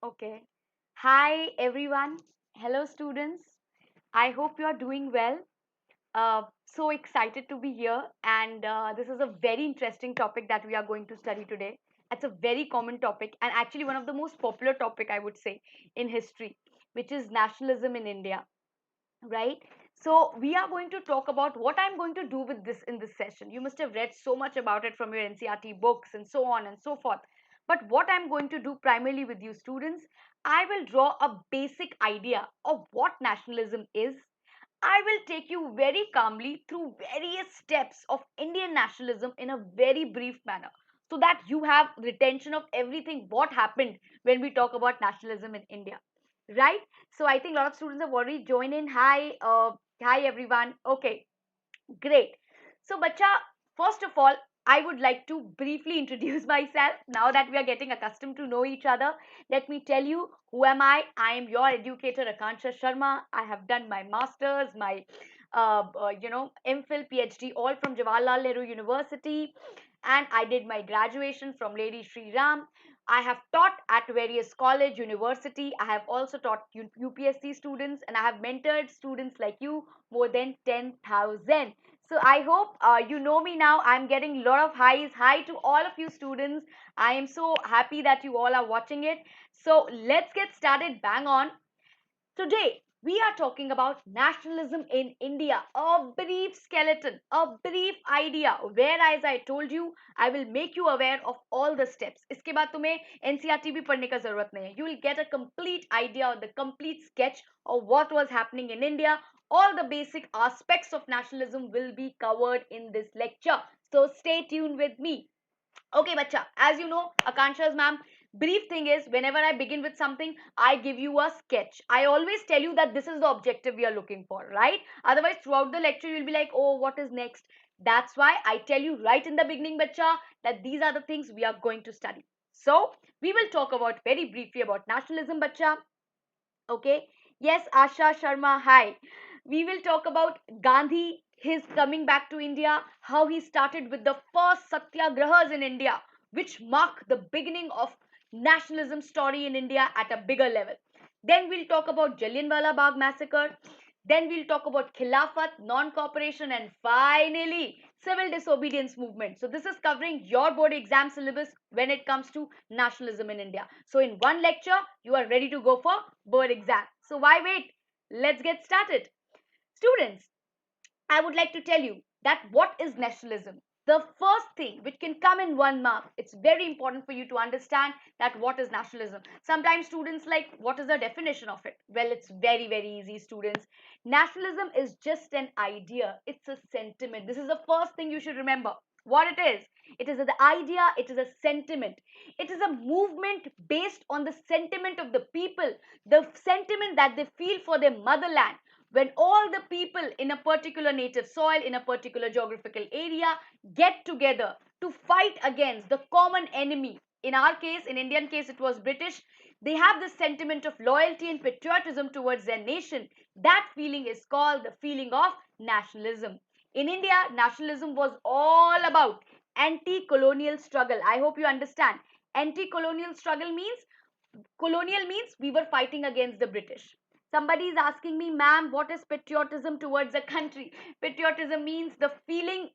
Okay. Hi, everyone. Hello, students. I hope you are doing well. So excited to be here. And this is a very interesting topic that we are going to study today. It's a very common topic and actually one of the most popular topic, I would say, in history, which is nationalism in India, right? So we are going to talk about what I'm going to do with this in this session. You must have read so much about it from your NCRT books and so on and so forth. But what I'm going to do primarily with you students, I will draw a basic idea of what nationalism is. I will take you very calmly through various steps of Indian nationalism in a very brief manner so that you have retention of everything what happened when we talk about nationalism in India, right? So I think a lot of students have already joined in. Hi everyone. Okay, great. So, bacha, first of all, I would like to briefly introduce myself now that we are getting accustomed to know each other. Let me tell you who am I. I am your educator, Akansha Sharma. I have done my masters, my MPhil, PhD, all from Jawaharlal Nehru University, and I did my graduation from Lady Sri Ram. I have taught at various college, university. I have also taught UPSC students, and I have mentored students like you more than 10,000. So I hope you know me now. I'm getting a lot of highs. Hi to all of you students. I am so happy that you all are watching it. So let's get started bang on. Today, we are talking about nationalism in India, a brief skeleton, a brief idea, where, as I told you, I will make you aware of all the steps. इसके बाद तुम्हें NCRT भी पढ़ने का जरूरत नहीं है. You will get a complete idea or the complete sketch of what was happening in India. All the basic aspects of nationalism will be covered in this lecture. So stay tuned with me. Okay, bacha, as you know, Akansha's ma'am, brief thing is whenever I begin with something, I give you a sketch. I always tell you that this is the objective we are looking for, right? Otherwise, throughout the lecture, you'll be like, oh, what is next? That's why I tell you right in the beginning, bacha, that these are the things we are going to study. So, we will talk about very briefly about nationalism, bacha. Okay. Yes, Asha Sharma, hi. We will talk about Gandhi, his coming back to India, how he started with the first satyagrahas in India, which mark the beginning of nationalism story in India at a bigger level. Then we'll talk about Jallianwala Bag Massacre. Then we'll talk about Khilafat, non-cooperation, and finally civil disobedience movement. So this is covering your board exam syllabus when it comes to nationalism in India. So in one lecture, you are ready to go for board exam. So why wait? Let's get started. Students, I would like to tell you that what is nationalism? The first thing which can come in one mark, it's very important for you to understand that what is nationalism. Sometimes students like, what is the definition of it? Well, it's very, very easy, students. Nationalism is just an idea, it's a sentiment. This is the first thing you should remember. What it is? It is the idea, it is a sentiment. It is a movement based on the sentiment of the people, the sentiment that they feel for their motherland when all the people in a particular native soil, in a particular geographical area, get together to fight against the common enemy. In our case, in Indian case, it was British. They have this sentiment of loyalty and patriotism towards their nation. That feeling is called the feeling of nationalism. In India, nationalism was all about anti-colonial struggle. I hope you understand. Anti-colonial struggle means colonial means we were fighting against the British. Somebody is asking me, ma'am, what is patriotism towards a country? Patriotism means the feeling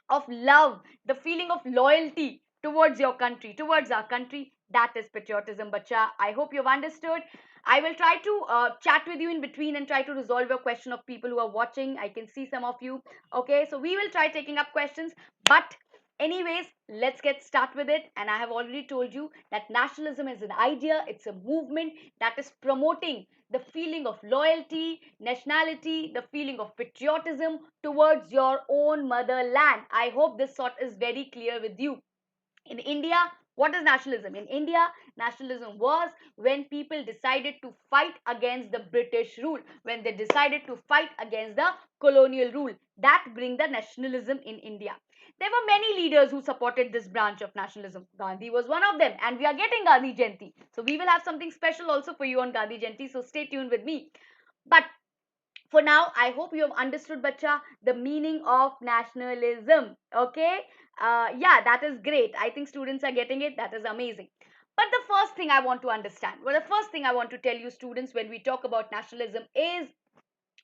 of love, the feeling of loyalty towards your country, towards our country. That is patriotism, bacha. I hope you've understood. I will try to chat with you in between and try to resolve your question of people who are watching. I can see some of you. Okay, so we will try taking up questions. But anyways, let's get start with it. And I have already told you that nationalism is an idea. It's a movement that is promoting the feeling of loyalty, nationality, the feeling of patriotism towards your own motherland. I hope this sort is very clear with you. In India, what is nationalism? In India, nationalism was when people decided to fight against the British rule, when they decided to fight against the colonial rule. That bring the nationalism in India. There were many leaders who supported this branch of nationalism. Gandhi was one of them, and we are getting Gandhi Jayanti. So we will have something special also for you on Gandhi Jayanti. So stay tuned with me. But for now, I hope you have understood, bacha, the meaning of nationalism. Okay, yeah, that is great. I think students are getting it. That is amazing. But the first thing I want to understand, well, the first thing I want to tell you students when we talk about nationalism is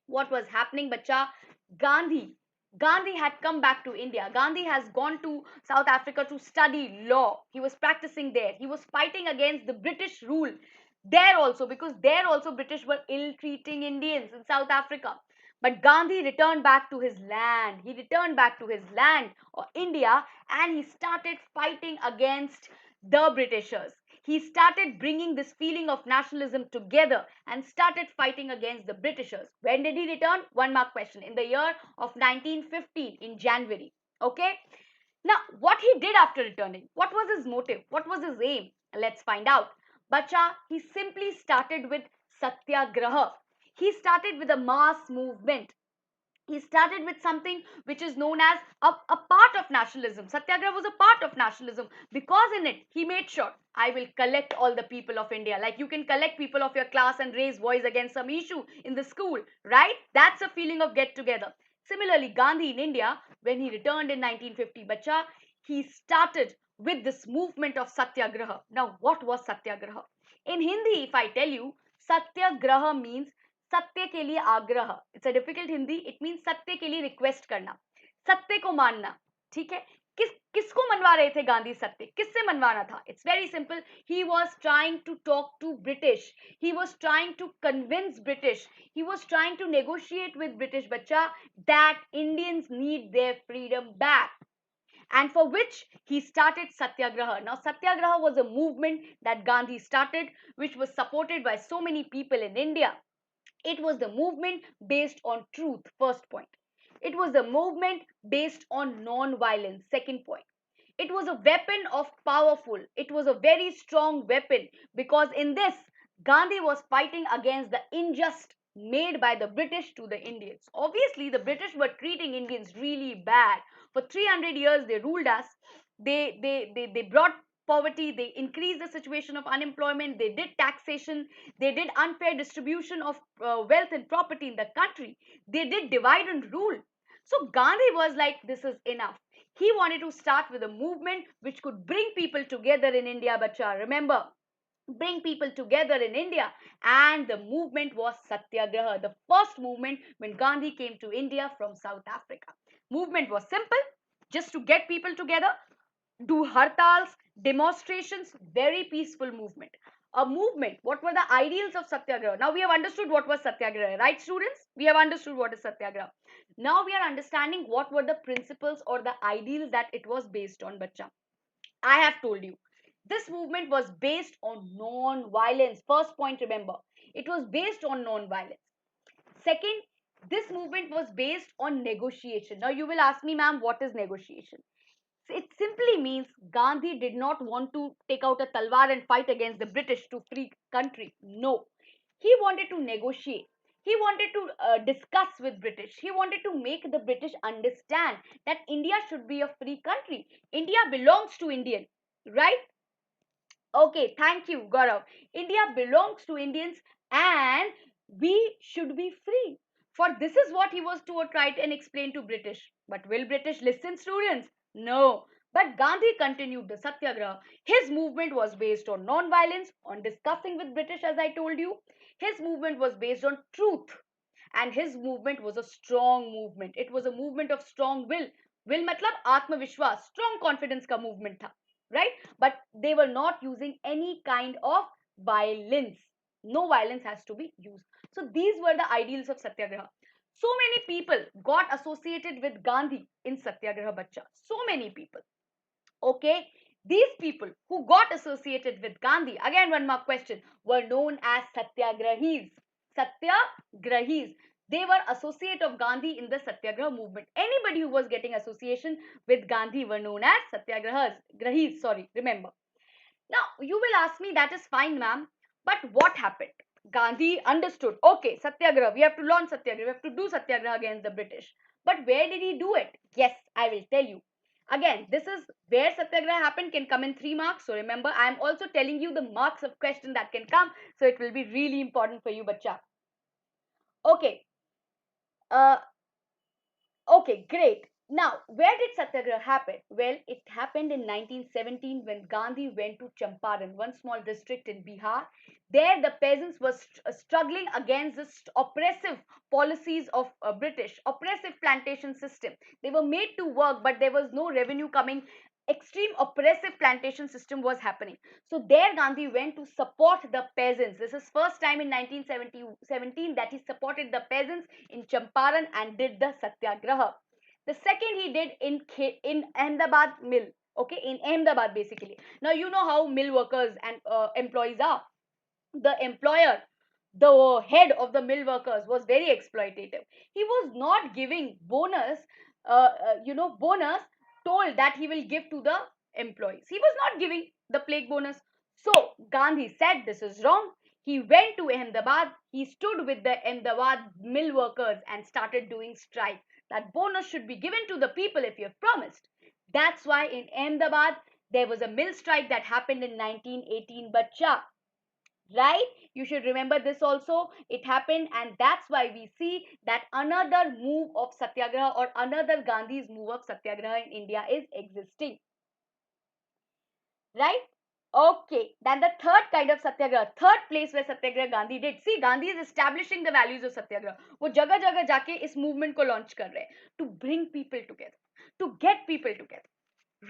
what was happening, bacha. Gandhi. Gandhi had come back to India. Gandhi has gone to South Africa to study law. He was practicing there. He was fighting against the British rule there also, because there also British were ill treating Indians in South Africa. But Gandhi returned back to his land. He returned back to his land, or India, and he started fighting against the Britishers. He started bringing this feeling of nationalism together and started fighting against the Britishers. When did he return? One mark question. In the year of 1915, in January. Okay. Now, what he did after returning? What was his motive? What was his aim? Let's find out. Bacha, he simply started with Satyagraha. He started with a mass movement. He started with something which is known as a part of nationalism. Satyagraha was a part of nationalism, because in it he made sure, I will collect all the people of India. Like you can collect people of your class and raise voice against some issue in the school, right? That's a feeling of get together. Similarly, Gandhi in India, when he returned in 1950, bacha, he started with this movement of Satyagraha. Now, what was Satyagraha? In Hindi, if I tell you, Satyagraha means सत्य के लिए आग्रह. It's a difficult Hindi. It mean सत्य के लिए request करना, सत्य को मानना. ठीक है. किसको मनवा रहे थे गांधी सत्य? किससे मनवाना था? It's very simple. He was trying to talk to British. He was trying to convince British. He was trying to negotiate with British बच्चा that Indians need their freedom back, and for which he started Satyagraha. Now, Satyagraha was a movement that Gandhi started, which was supported by so many people in India. It was the movement based on truth, first point. It was the movement based on non-violence, second point. It was a weapon of powerful. It was a very strong weapon, because in this, Gandhi was fighting against the injustice made by the British to the Indians. Obviously, the British were treating Indians really bad. For 300 years, they ruled us. They brought poverty, they increased the situation of unemployment, they did taxation, they did unfair distribution of wealth and property in the country, they did divide and rule. So Gandhi was like, this is enough. He wanted to start with a movement which could bring people together in India, bacha. Remember, bring people together in India. And the movement was Satyagraha, the first movement when Gandhi came to India from South Africa. Movement was simple, just to get people together, do hartals, demonstrations, very peaceful movement. A movement. What were the ideals of Satyagraha? Now we have understood what was Satyagraha, right, students? We have understood what is Satyagraha. Now we are understanding what were the principles or the ideals that it was based on, bacha. I have told you. This movement was based on non-violence. First point, remember. It was based on non-violence. Second, this movement was based on negotiation. Now you will ask me, ma'am, what is negotiation? It simply means Gandhi did not want to take out a talwar and fight against the British to free country. No. He wanted to negotiate. He wanted to discuss with British. He wanted to make the British understand that India should be a free country. India belongs to Indian, right? Okay, thank you, Gaurav. India belongs to Indians and we should be free. For this is what he was to try and explain to British. But will British listen, students? No. But Gandhi continued the Satyagraha. His movement was based on non-violence, on discussing with British, as I told you. His movement was based on truth. And his movement was a strong movement. It was a movement of strong will. Will matlab Atmavishwas, strong confidence ka movement tha, right? But they were not using any kind of violence. No violence has to be used. So these were the ideals of Satyagraha. So many people got associated with Gandhi in Satyagraha, bacha. So many people. Okay, these people who got associated with Gandhi, again one more question, were known as Satyagrahis. Satyagrahis. They were associate of Gandhi in the Satyagraha movement. Anybody who was getting association with Gandhi were known as Grahis, sorry, remember. Now, you will ask me, that is fine, ma'am, but what happened? Gandhi understood, okay, Satyagraha, we have to launch Satyagraha, we have to do Satyagraha against the British. But where did he do it? Yes, I will tell you. Again, this is where Satyagraha happened, can come in 3 marks. So remember, I am also telling you the marks of question that can come. So it will be really important for you, bacha. Okay. Uh, okay, great. Now, where did Satyagraha happen? Well, it happened in 1917 when Gandhi went to Champaran, one small district in Bihar. There, the peasants were struggling against the oppressive policies of British, oppressive plantation system. They were made to work, but there was no revenue coming. Extreme oppressive plantation system was happening. So there, Gandhi went to support the peasants. This is first time in 1917 that he supported the peasants in Champaran and did the Satyagraha. The second he did in Ahmedabad mill, okay, in Ahmedabad basically. Now you know how mill workers and employees are. The employer, the head of the mill workers, was very exploitative. He was not giving bonus, bonus told that he will give to the employees. He was not giving the plague bonus. So Gandhi said this is wrong. He went to Ahmedabad. He stood with the Ahmedabad mill workers and started doing strike. That bonus should be given to the people if you have promised. That's why in Ahmedabad there was a mill strike that happened in 1918. Bacha, right? You should remember this also. It happened, and that's why we see that another move of Satyagraha or another Gandhi's move of Satyagraha in India is existing, right? Okay, then the third kind of Satyagraha, third place where Satyagraha Gandhi did. See, Gandhi is establishing the values of Satyagraha. वो जगह जगह जाके इस movement को launch कर रहे हैं to bring people together, to get people together,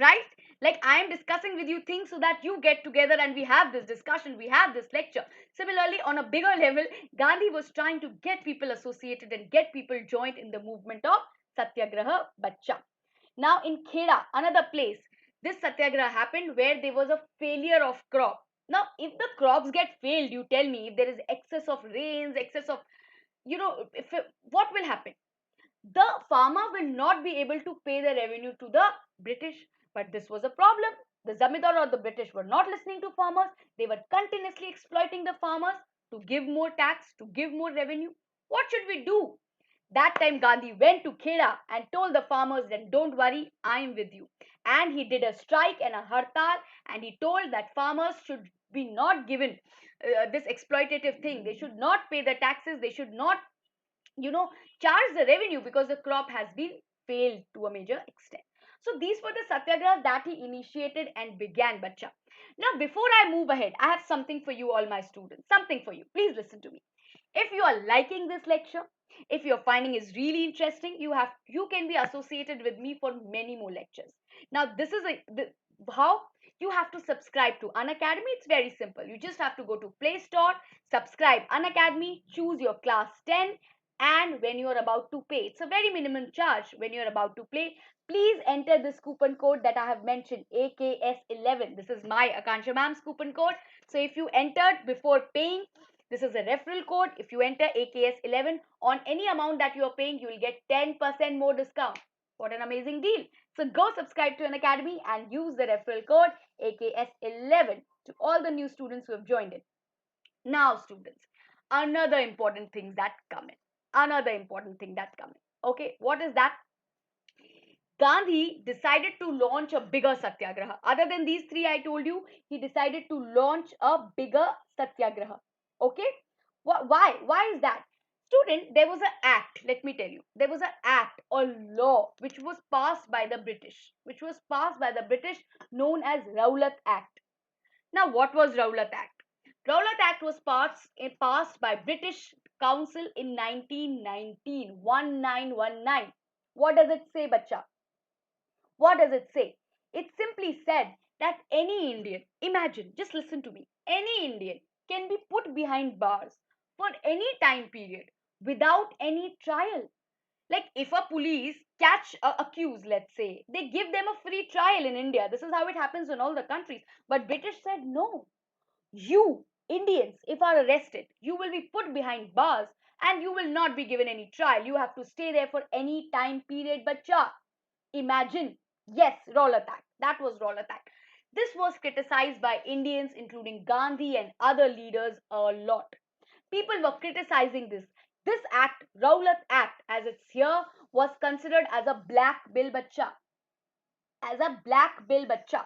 right? Like I am discussing with you things so that you get together and we have this discussion, we have this lecture. Similarly, on a bigger level, Gandhi was trying to get people associated and get people joined in the movement of Satyagraha Bacha. Now in Kheda, another place, this Satyagraha happened where there was a failure of crop. Now if the crops get failed, you tell me, if there is excess of rains, excess of, if what will happen? The farmer will not be able to pay the revenue to the British. But this was a problem. The Zamindar or the British were not listening to farmers. They were continuously exploiting the farmers to give more tax, to give more revenue. What should we do? That time Gandhi went to Kheda and told the farmers that don't worry, I am with you. And he did a strike and a hartal, and he told that farmers should be not given this exploitative thing. They should not pay the taxes. They should not, you know, charge the revenue because the crop has been failed to a major extent. So these were the satyagrahas that he initiated and began, Bacha. Now, before I move ahead, I have something for you, all my students. Something for you. Please listen to me. If you are liking this lecture, if you're finding it really interesting, you can be associated with me for many more lectures. Now, this is how you have to subscribe to Unacademy. It's very simple. You just have to go to Play Store, subscribe Unacademy, choose your class 10, and when you are about to pay, it's a very minimum charge. When you are about to pay, please enter this coupon code that I have mentioned, AKS11. This is my Akansha ma'am's coupon code. So if you entered before paying, this is a referral code. If you enter AKS11 on any amount that you are paying, you will get 10% more discount. What an amazing deal. So go subscribe to Unacademy and use the referral code AKS11 to all the new students who have joined in. Now, students, another important thing that come in. Another important thing that come in. Okay, what is that? Gandhi decided to launch a bigger satyagraha. Other than these three I told you, he decided to launch a bigger satyagraha. Okay? Why? Why is that? Student, there was an act, let me tell you. There was an act or law which was passed by the British, known as Rowlatt Act. Now, what was Rowlatt Act? Rowlatt Act was passed by British Council in 1919, 1919. What does it say, bacha? What does it say? It simply said that any Indian, imagine, just listen to me, any Indian can be put behind bars for any time period without any trial. Like if a police catch a accused, let's say, they give them a free trial in India. This is how it happens in all the countries. But British said no. You, Indians, if are arrested, you will be put behind bars and you will not be given any trial. You have to stay there for any time period. Bacha, imagine. Yes, Rowlatt Act. That was Rowlatt Act. This was criticized by Indians, including Gandhi and other leaders, a lot. People were criticizing this. This act, Rowlatt Act, as it's here, was considered as a black bill bacha. As a black bill bacha,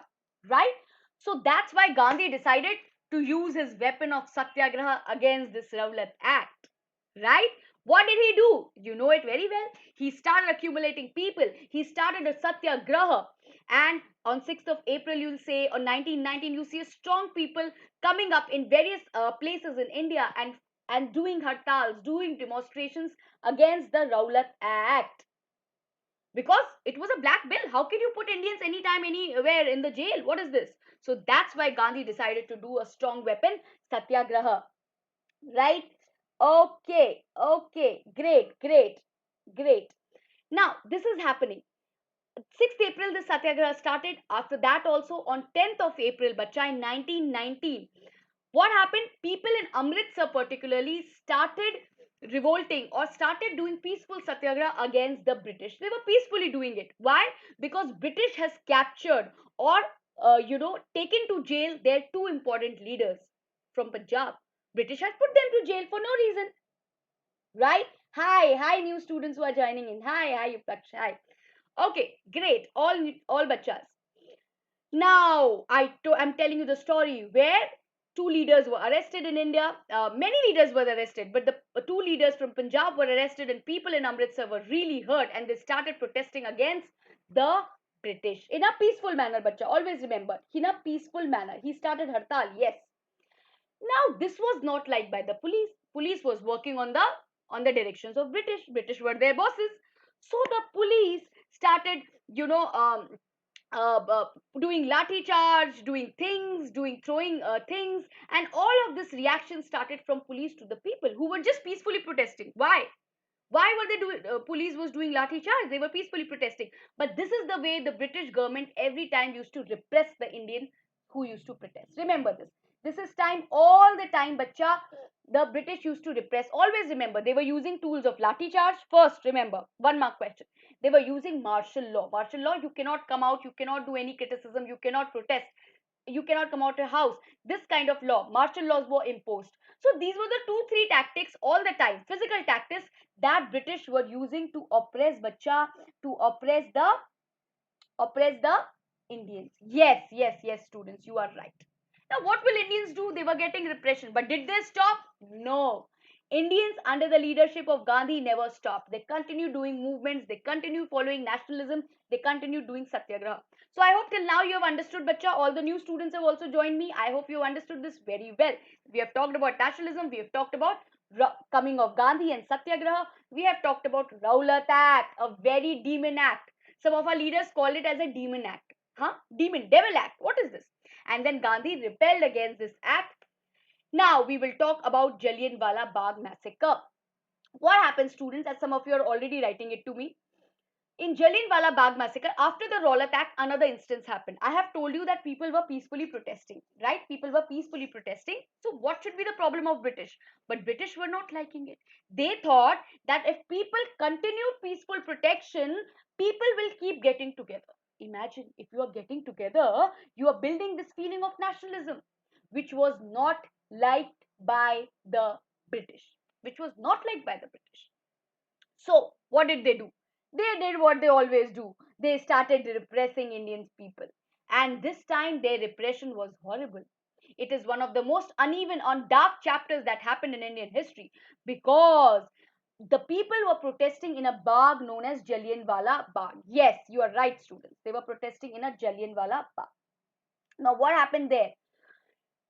right? So that's why Gandhi decided to use his weapon of satyagraha against this Rowlatt Act, right? What did he do? You know it very well. He started accumulating people. He started a Satyagraha. And on 6th of April, you'll say, on 1919, you see a strong people coming up in various places in India and doing hartals, doing demonstrations against the Rowlatt Act. Because it was a black bill. How can you put Indians anytime, anywhere in the jail? What is this? So that's why Gandhi decided to do a strong weapon, Satyagraha. Right? Okay, okay, great, great, great. Now, this is happening. 6th April, the Satyagraha started. After that, also on 10th of April, bacha, in 1919, what happened? People in Amritsar, particularly, started revolting or started doing peaceful Satyagraha against the British. They were peacefully doing it. Why? Because British has captured or taken to jail their two important leaders from Punjab. British has put them to jail for no reason, right? Hi, new students who are joining in. Hi, Upaksh. Hi. Okay, great. All bachas. Now, I'm telling you the story where two leaders were arrested in India. Many leaders were arrested, but the two leaders from Punjab were arrested, and people in Amritsar were really hurt, and they started protesting against the British in a peaceful manner. Bacha, always remember, in a peaceful manner. He started hartal, yes. Now, this was not liked by the police. Police was working on the directions of British. British were their bosses. So the police started, uh, doing lathi charge, doing things, doing throwing things, and all of this reaction started from police to the people who were just peacefully protesting. Why? Why were they doing? Police was doing lathi charge. They were peacefully protesting. But this is the way the British government every time used to repress the Indian who used to protest. Remember this. This is time all the time, bacha. The British used to repress. Always remember, they were using tools of lathi charge. First, remember, one mark question. They were using martial law. Martial law, you cannot come out, you cannot do any criticism, you cannot protest, you cannot come out of house. This kind of law, martial laws were imposed. So these were the two, three tactics all the time, physical tactics that British were using to oppress bacha, to oppress the Indians. Yes, students, you are right. Now, what will Indians do? They were getting repression, but did they stop? No. Indians under the leadership of Gandhi never stopped. They continue doing movements, they continue following nationalism, they continue doing satyagraha. So I hope till now you have understood, bacha. All the new students have also joined me. I hope you have understood this very well. We have talked about nationalism, we have talked about coming of Gandhi and satyagraha. We have talked about Rowlatt Act, a very demon act. Some of our leaders call it as a demon act. Huh? Demon, devil act. What is this? And then Gandhi rebelled against this act. Now we will talk about Jallianwala Bagh Massacre. What happened, students, as some of you are already writing it to me? In Jallianwala Bagh Massacre, after the Rowlatt Act, another instance happened. I have told you that people were peacefully protesting, right? People were peacefully protesting. So what should be the problem of British? But British were not liking it. They thought that if people continue peaceful protection, people will keep getting together. Imagine if you are getting together, you are building this feeling of nationalism, which was not liked by the British. Which was not liked by the British. So, what did they do? They did what they always do. They started repressing Indian people. And this time, their repression was horrible. It is one of the most uneven and dark chapters that happened in Indian history because the people were protesting in a Bagh known as Jallianwala Bagh. Yes, you are right, students. They were protesting in a Jallianwala Bagh. Now, what happened there?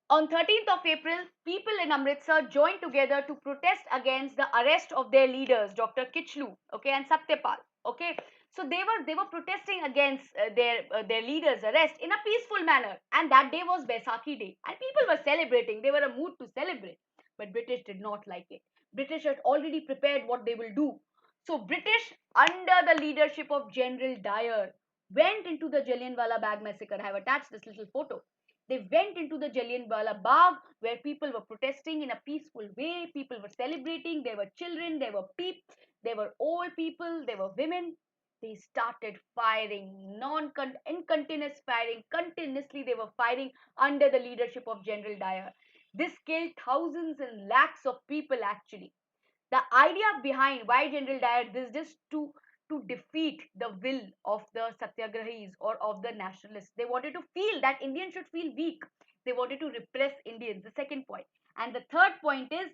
On 13th of April, people in Amritsar joined together to protest against the arrest of their leaders, Dr. Kichlu, okay, and Satyapal, okay. So they were protesting against their leaders' arrest in a peaceful manner, and that day was Baisakhi Day, and people were celebrating. They were in a mood to celebrate, but British did not like it. British had already prepared what they will do. So British, under the leadership of General Dyer, went into the Jallianwala Bag Massacre. I have attached this little photo. They went into the Jallianwala Bagh where people were protesting in a peaceful way. People were celebrating. There were children, there were people, there were old people, there were women. They started firing, in continuous firing, continuously they were firing under the leadership of General Dyer. This killed thousands and lakhs of people actually. The idea behind why General Dyer did this to defeat the will of the Satyagrahis or of the nationalists. They wanted to feel that Indians should feel weak. They wanted to repress Indians. The second point. And the third point is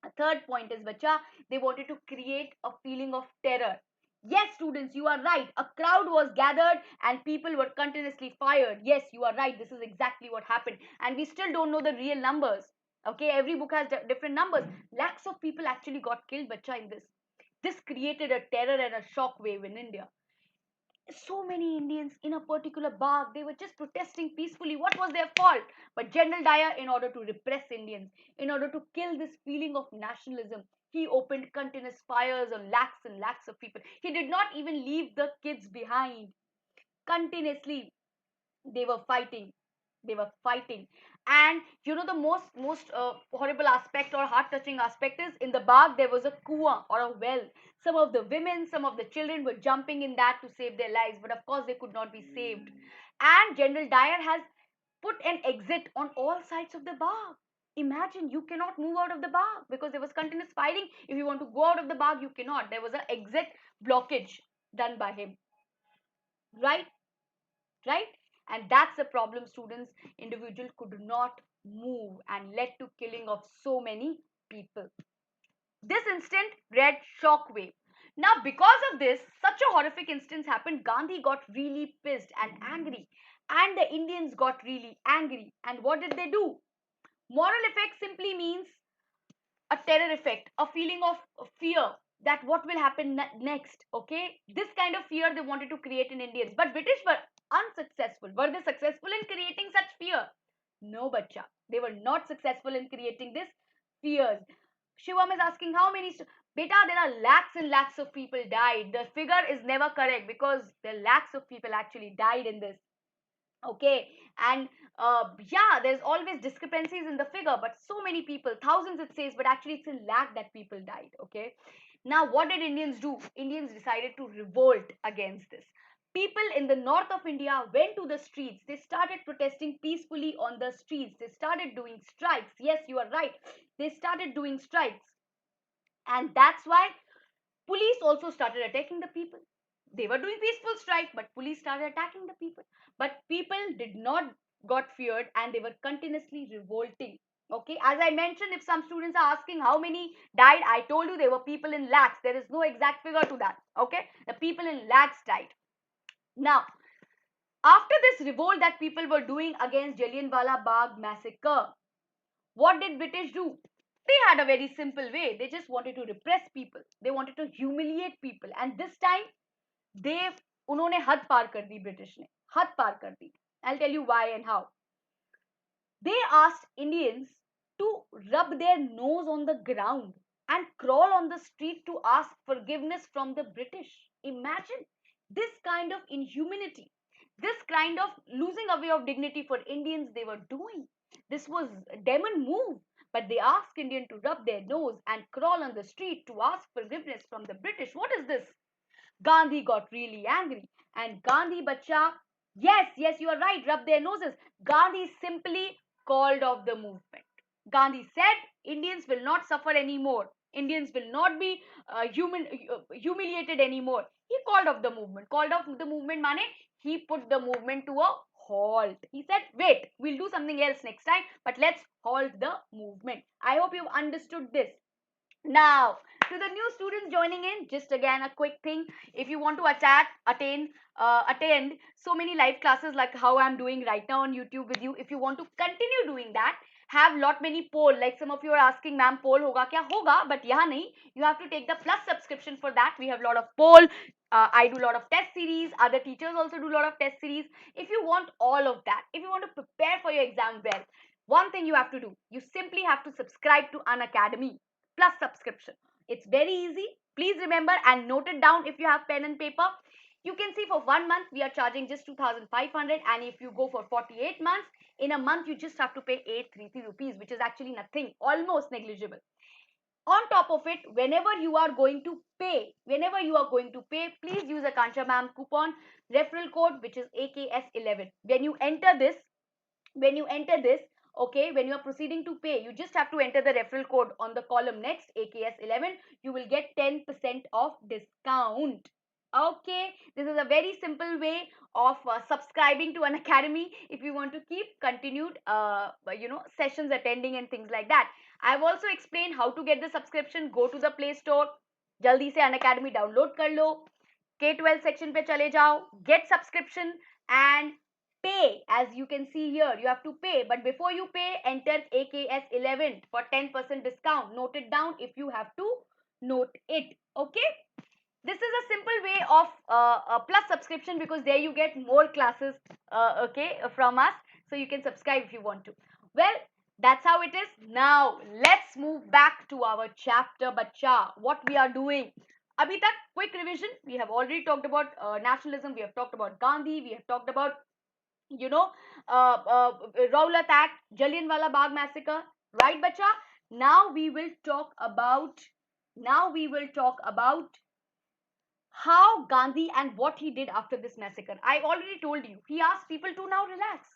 A third point is, bacha, they wanted to create a feeling of terror. Yes, students, you are right. A crowd was gathered and people were continuously fired. Yes, you are right. This is exactly what happened. And we still don't know the real numbers. Okay, every book has different numbers. Lakhs of people actually got killed, bacha, in this. This created a terror and a shock wave in India. So many Indians in a particular bar, they were just protesting peacefully. What was their fault? But General Dyer, in order to repress Indians, in order to kill this feeling of nationalism, he opened continuous fires on lakhs and lakhs of people. He did not even leave the kids behind. Continuously, they were fighting. They were fighting. And you know, the most horrible aspect or heart touching aspect is, in the bag there was a kuwa or a well. Some of the women, some of the children were jumping in that to save their lives, but of course they could not be saved. And General Dyer has put an exit on all sides of the bag. Imagine, you cannot move out of the bag because there was continuous fighting. If you want to go out of the bag, you cannot. There was an exit blockage done by him. Right? Right? And that's the problem, students. Individual could not move and led to killing of so many people. This incident read shockwave. Now, because of this, such a horrific instance happened, Gandhi got really pissed and angry, and the Indians got really angry. And what did they do? Moral effect simply means a terror effect, a feeling of fear that what will happen next. Okay, this kind of fear they wanted to create in Indians, but British were unsuccessful. Were they successful in creating such fear? No, bacha, they were not successful in creating this fears. Shivam is asking how many. Beta, there are lakhs and lakhs of people died. The figure is never correct because the lakhs of people actually died in this. Okay, and yeah, there's always discrepancies in the figure, but so many people, thousands it says, but actually it's a lakh that people died. Okay, now what did Indians do? Indians decided to revolt against this. People in the north of India went to the streets. They started protesting peacefully on the streets. They started doing strikes. Yes, you are right, they started doing strikes. And that's why police also started attacking the people. They were doing peaceful strike, but police started attacking the people. But people did not got feared and they were continuously revolting. Okay, as I mentioned, if some students are asking how many died, I told you there were people in lakhs. There is no exact figure to that. Okay, the people in lakhs died. Now, after this revolt that people were doing against Jallianwala Bagh Massacre, what did British do? They had a very simple way. They just wanted to repress people. They wanted to humiliate people. And this time, they उन्होंने हद पार कर दी British ने हद पार कर दी. I'll tell you why and how. They asked Indians to rub their nose on the ground and crawl on the street to ask forgiveness from the British. Imagine this kind of inhumanity, this kind of losing away of dignity for Indians they were doing. This was a demon move. But they asked Indian to rub their nose and crawl on the street to ask forgiveness from the British. What is this? Gandhi got really angry. And Gandhi, bacha, yes, you are right, rub their noses. Gandhi simply called off the movement. Gandhi said, Indians will not suffer anymore. Indians will not be humiliated anymore. He called off the movement. Called off the movement, mane, he put the movement to a halt. He said, wait, we'll do something else next time, but let's halt the movement. I hope you've understood this. Now, to the new students joining in, just again a quick thing. If you want to attend so many live classes like how I'm doing right now on YouTube with you, if you want to continue doing that, have lot many poll. Like some of you are asking, ma'am, poll hoga kya? Hoga, but yahan nahi. You have to take the plus subscription for that. We have lot of poll. I do a lot of test series. Other teachers also do a lot of test series. If you want all of that, if you want to prepare for your exam well, one thing you have to do, you simply have to subscribe to Unacademy plus subscription. It's very easy. Please remember and note it down if you have pen and paper. You can see for 1 month we are charging just 2,500, and if you go for 48 months, in a month you just have to pay 833 rupees, which is actually nothing, almost negligible. On top of it, whenever you are going to pay, please use a Akansha ma'am coupon referral code, which is AKS11. When you enter this, okay, when you are proceeding to pay, you just have to enter the referral code on the column next, AKS11. You will get 10% of discount. Okay, this is a very simple way of subscribing to an academy if you want to keep continued, sessions attending and things like that. I've also explained how to get the subscription. Go to the Play Store, जल्दी से Unacademy download कर लो, K12 section पे चले जाओ, get subscription and pay. As you can see here, you have to pay, but before you pay, enter AKS11 for 10% discount. Note it down if you have to note it. Okay, this is a simple way of a plus subscription, because there you get more classes, okay, from us, so you can subscribe if you want to. Well, that's how it is. Now let's move back to our chapter, bacha. What we are doing abhi tak, quick revision. We have already talked about nationalism, we have talked about Gandhi, we have talked about, you know, Rowlatt Act, Jallianwala Bagh Massacre, right bacha? Now we will talk about how Gandhi and what he did after this massacre. I already told you. He asked people to now relax.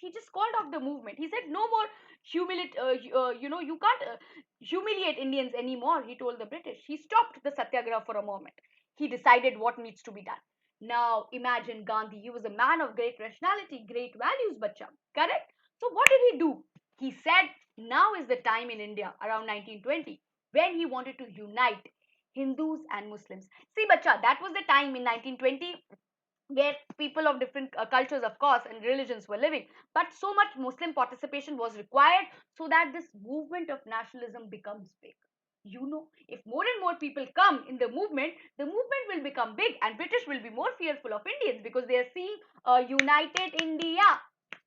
He just called off the movement. He said no more humiliate. You can't humiliate Indians anymore. He told the British. He stopped the Satyagraha for a moment. He decided what needs to be done. Now imagine Gandhi. He was a man of great rationality, great values, bacha. Correct. So what did he do? He said now is the time in India around 1920 when he wanted to unite Hindus and Muslims. See, bacha, that was the time in 1920 where people of different cultures, of course, and religions were living. But so much Muslim participation was required so that this movement of nationalism becomes big. You know, if more and more people come in the movement will become big, and British will be more fearful of Indians because they are seeing a united India,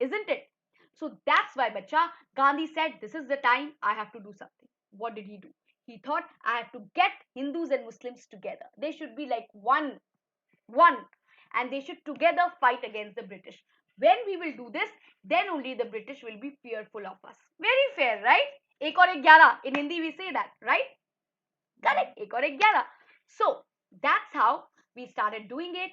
isn't it? So that's why, bacha, Gandhi said, this is the time I have to do something. What did he do? He thought, I have to get Hindus and Muslims together. They should be like one, and they should together fight against the British. When we will do this, then only the British will be fearful of us. Very fair, right? एक और एक 11. In Hindi we say that, right? Correct. एक और एक 11. So that's how we started doing it.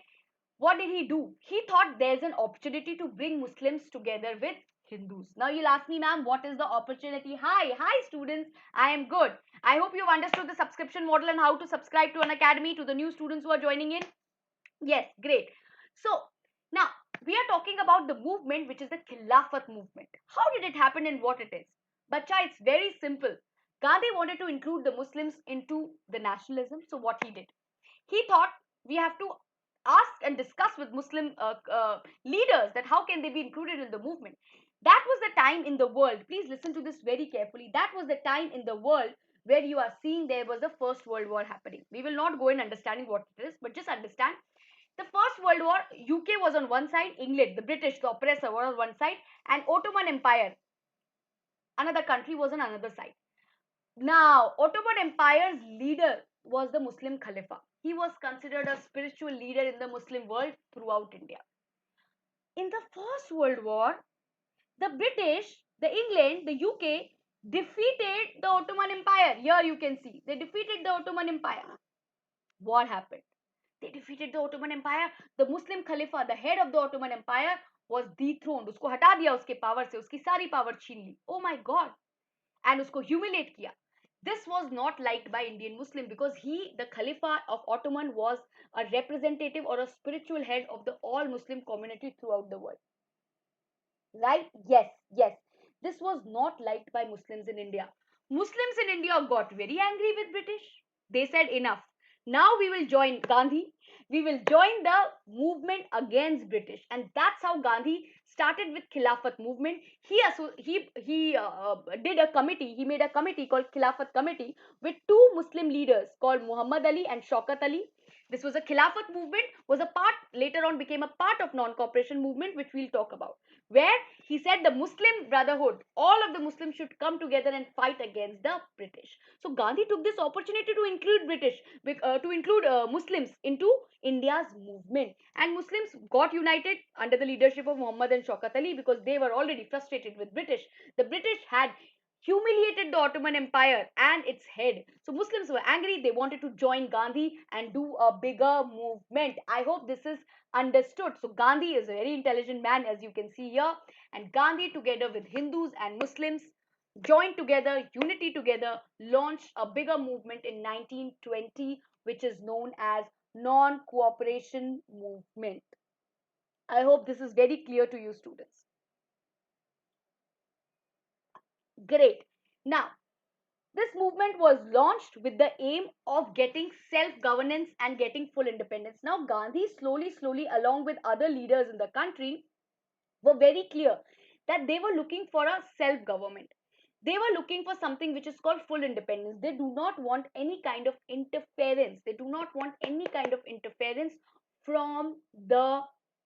What did he do? He thought there's an opportunity to bring Muslims together with Hindus. Now you'll ask me, ma'am, what is the opportunity? Hi students. I am good. I hope you've understood the subscription model and how to subscribe to an academy. To the new students who are joining in, yes, great. So now we are talking about the movement, which is the Khilafat movement. How did it happen and what it is? Bacha, it's very simple. Gandhi wanted to include the Muslims into the nationalism. So what he did? He thought we have to ask and discuss with Muslim leaders that how can they be included in the movement. That was the time in the world. Please listen to this very carefully. That was the time in the world where you are seeing there was the First World War happening. We will not go in understanding what it is, but just understand the First World War, UK was on one side, England, the British, the oppressor, were on one side, and Ottoman Empire, another country, was on another side. Now, Ottoman Empire's leader was the Muslim Khalifa. He was considered a spiritual leader in the Muslim world throughout India. In the First World War, the British, the England, the UK defeated the Ottoman Empire. Here you can see they defeated the Ottoman Empire. What happened? They defeated the Ottoman Empire. The Muslim Khalifa, the head of the Ottoman Empire, was dethroned. उसको हटा दिया उसके power से, उसकी सारी power छीन ली. Oh my God! And उसको humiliate किया. This was not liked by Indian Muslim because he, the Khalifa of Ottoman, was a representative or a spiritual head of the all Muslim community throughout the world. Right? Yes, yes. This was not liked by Muslims in India. Muslims in India got very angry with British. They said enough. Now we will join Gandhi. We will join the movement against British, and that's how Gandhi started with Khilafat movement. He did a committee. He made a committee called Khilafat Committee with two Muslim leaders called Muhammad Ali and Shaukat Ali. This was a Khilafat movement. Was a part later on became a part of non-cooperation movement, which we'll talk about, where he said the Muslim Brotherhood, all of the Muslims should come together and fight against the British. So Gandhi took this opportunity to include Muslims into India's movement, and Muslims got united under the leadership of Muhammad and Shaukat Ali because they were already frustrated with British. The British had humiliated the Ottoman Empire and its head. So Muslims were angry. They wanted to join Gandhi and do a bigger movement. I hope this is understood. So Gandhi is a very intelligent man, as you can see here, and Gandhi together with Hindus and Muslims joined together, unity together, launched a bigger movement in 1920, which is known as non-cooperation movement. I hope this is very clear to you, students. Great. Now, this movement was launched with the aim of getting self-governance and getting full independence. Now, Gandhi slowly, along with other leaders in the country, were very clear that they were looking for a self-government. They were looking for something which is called full independence. They do not want any kind of interference. They do not want any kind of interference from the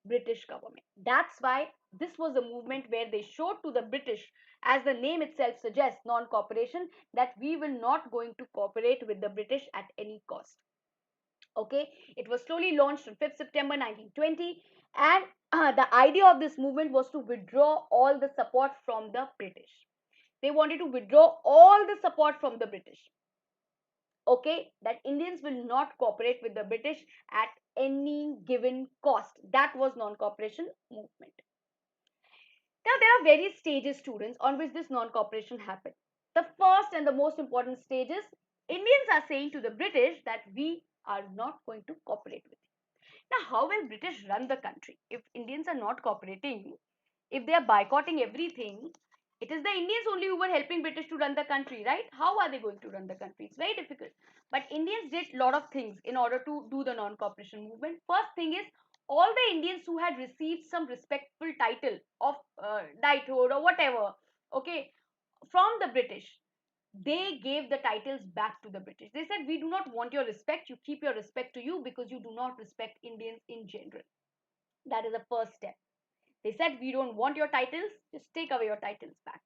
British government. That's why this was a movement where they showed to the British, as the name itself suggests, non-cooperation, that we will not going to cooperate with the British at any cost. Okay, it was slowly launched on 5th September 1920, and the idea of this movement was to withdraw all the support from the British. They wanted to withdraw all the support from the British. Okay, that Indians will not cooperate with the British at any given cost. That was non-cooperation movement. Now, there are various stages, students, on which this non-cooperation happened. The first and the most important stage is Indians are saying to the British that we are not going to cooperate with you. Now, how will British run the country if Indians are not cooperating? If they are boycotting everything, it is the Indians only who were helping British to run the country, right? How are they going to run the country? It's very difficult. But Indians did a lot of things in order to do the non-cooperation movement. First thing is, all the Indians who had received some respectful title of knighthood or whatever, okay, from the British, they gave the titles back to the British. They said, we do not want your respect. You keep your respect to you because you do not respect Indians in general. That is the first step. They said, we don't want your titles, just take away your titles back.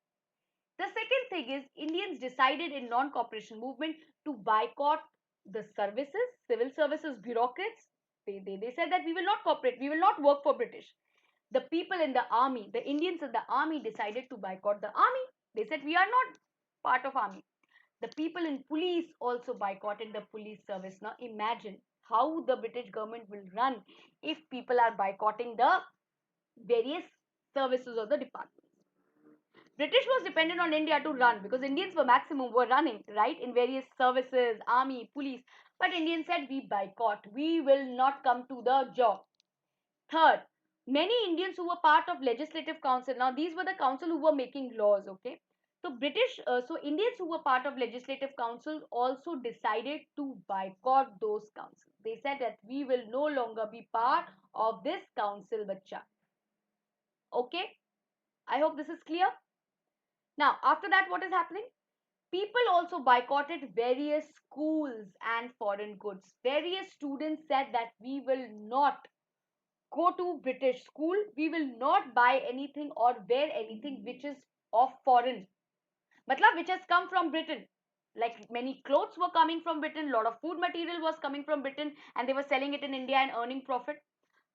The second thing is, Indians decided in non-cooperation movement to boycott the services, civil services, bureaucrats. They said that we will not cooperate, we will not work for British. The people in the army, the Indians in the army decided to boycott the army. They said, we are not part of army. The people in police also boycotted the police service. Now imagine how the British government will run if people are boycotting the various services of the departments. British was dependent on India to run because Indians were maximum were running, right, in various services, army, police. But Indians said, we boycott, we will not come to the job. Third, many Indians who were part of legislative council, now these were the council who were making laws, okay. So Indians who were part of legislative council also decided to boycott those councils. They said that we will no longer be part of this council, bacha. Okay, I hope this is clear. Now, after that, what is happening? People also boycotted various schools and foreign goods. Various students said that we will not go to British school, we will not buy anything or wear anything which is of foreign, matlab which has come from Britain. Like many clothes were coming from Britain, lot of food material was coming from Britain, and they were selling it in India and earning profit.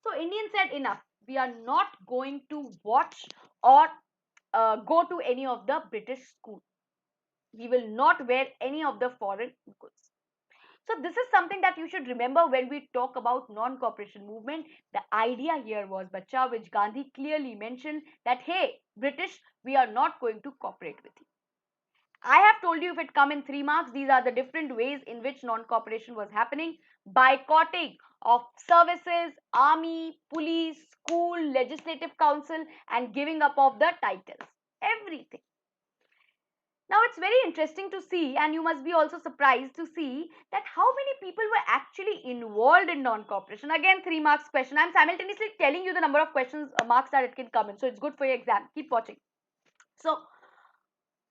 So Indians said, enough, we are not going to watch or go to any of the British school. We will not wear any of the foreign goods. So this is something that you should remember when we talk about non-cooperation movement. The idea here was, bacha, which Gandhi clearly mentioned that, hey, British, we are not going to cooperate with you. I have told you if it come in 3 marks, these are the different ways in which non-cooperation was happening. Boycotting of services, army, police, school, legislative council, and giving up of the titles. Everything. Now it's very interesting to see, and you must be also surprised to see that how many people were actually involved in non-cooperation. Again, 3 marks question. I'm simultaneously telling you the number of questions, marks that it can come in. So it's good for your exam. Keep watching. So,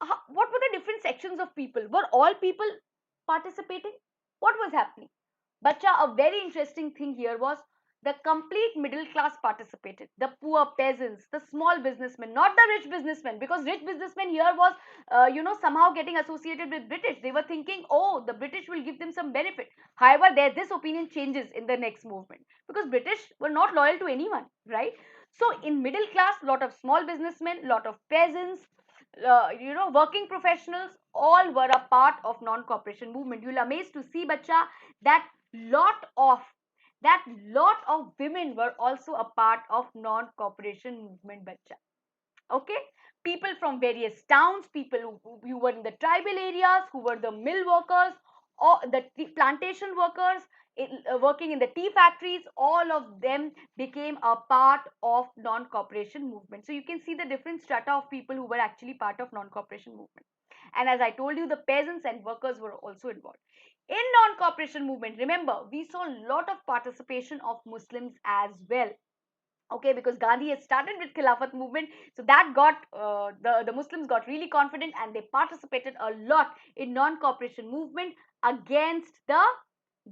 what were the different sections of people? Were all people participating? What was happening? Bacha, a very interesting thing here was the complete middle class participated. The poor peasants, the small businessmen, not the rich businessmen, because rich businessmen here was, somehow getting associated with British. They were thinking, oh, the British will give them some benefit. However, this opinion changes in the next movement because British were not loyal to anyone, right? So in middle class, lot of small businessmen, lot of peasants, working professionals, all were a part of non-cooperation movement. You'll amazed to see, bacha, that lot of women were also a part of non-cooperation movement, bacha. Okay, people from various towns, people who were in the tribal areas, who were the mill workers or the plantation workers, working in the tea factories, all of them became a part of non-cooperation movement. So you can see the different strata of people who were actually part of non-cooperation movement. And as I told you, the peasants and workers were also involved. In non-cooperation movement, remember, we saw a lot of participation of Muslims as well. Okay, because Gandhi has started with Khilafat movement, so that got the Muslims got really confident and they participated a lot in non-cooperation movement against the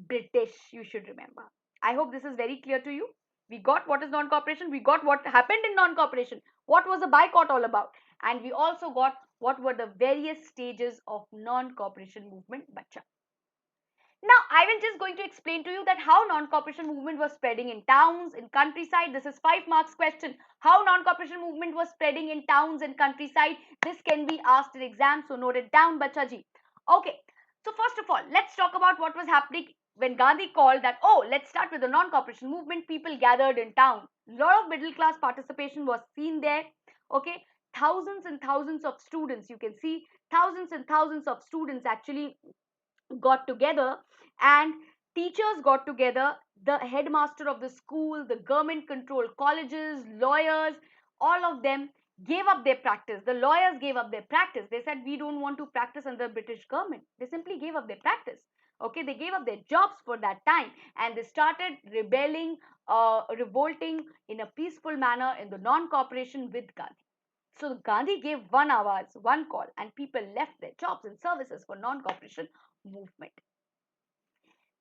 British. You should remember. I hope this is very clear to you. We got what is non-cooperation. We got what happened in non-cooperation. What was the boycott all about? And we also got what were the various stages of non-cooperation movement. Bacha. Now, I will just going to explain to you that how non-cooperation movement was spreading in towns, in countryside. This is 5 marks question. How non-cooperation movement was spreading in towns and countryside. This can be asked in exam, so note it down, Bachaji. Okay, so first of all, let's talk about what was happening when Gandhi called that, oh, let's start with the non-cooperation movement. People gathered in town. A lot of middle class participation was seen there. Okay, thousands and thousands of students, you can see thousands and thousands of students actually got together, and teachers got together, the headmaster of the school, the government controlled colleges, lawyers, all of them gave up their practice. The lawyers gave up their practice. They said we don't want to practice under British government. They simply gave up their practice. Okay, they gave up their jobs for that time, and they started rebelling, revolting in a peaceful manner in the non-cooperation with Gandhi. So Gandhi gave one hours, one call, and people left their jobs and services for non-cooperation movement.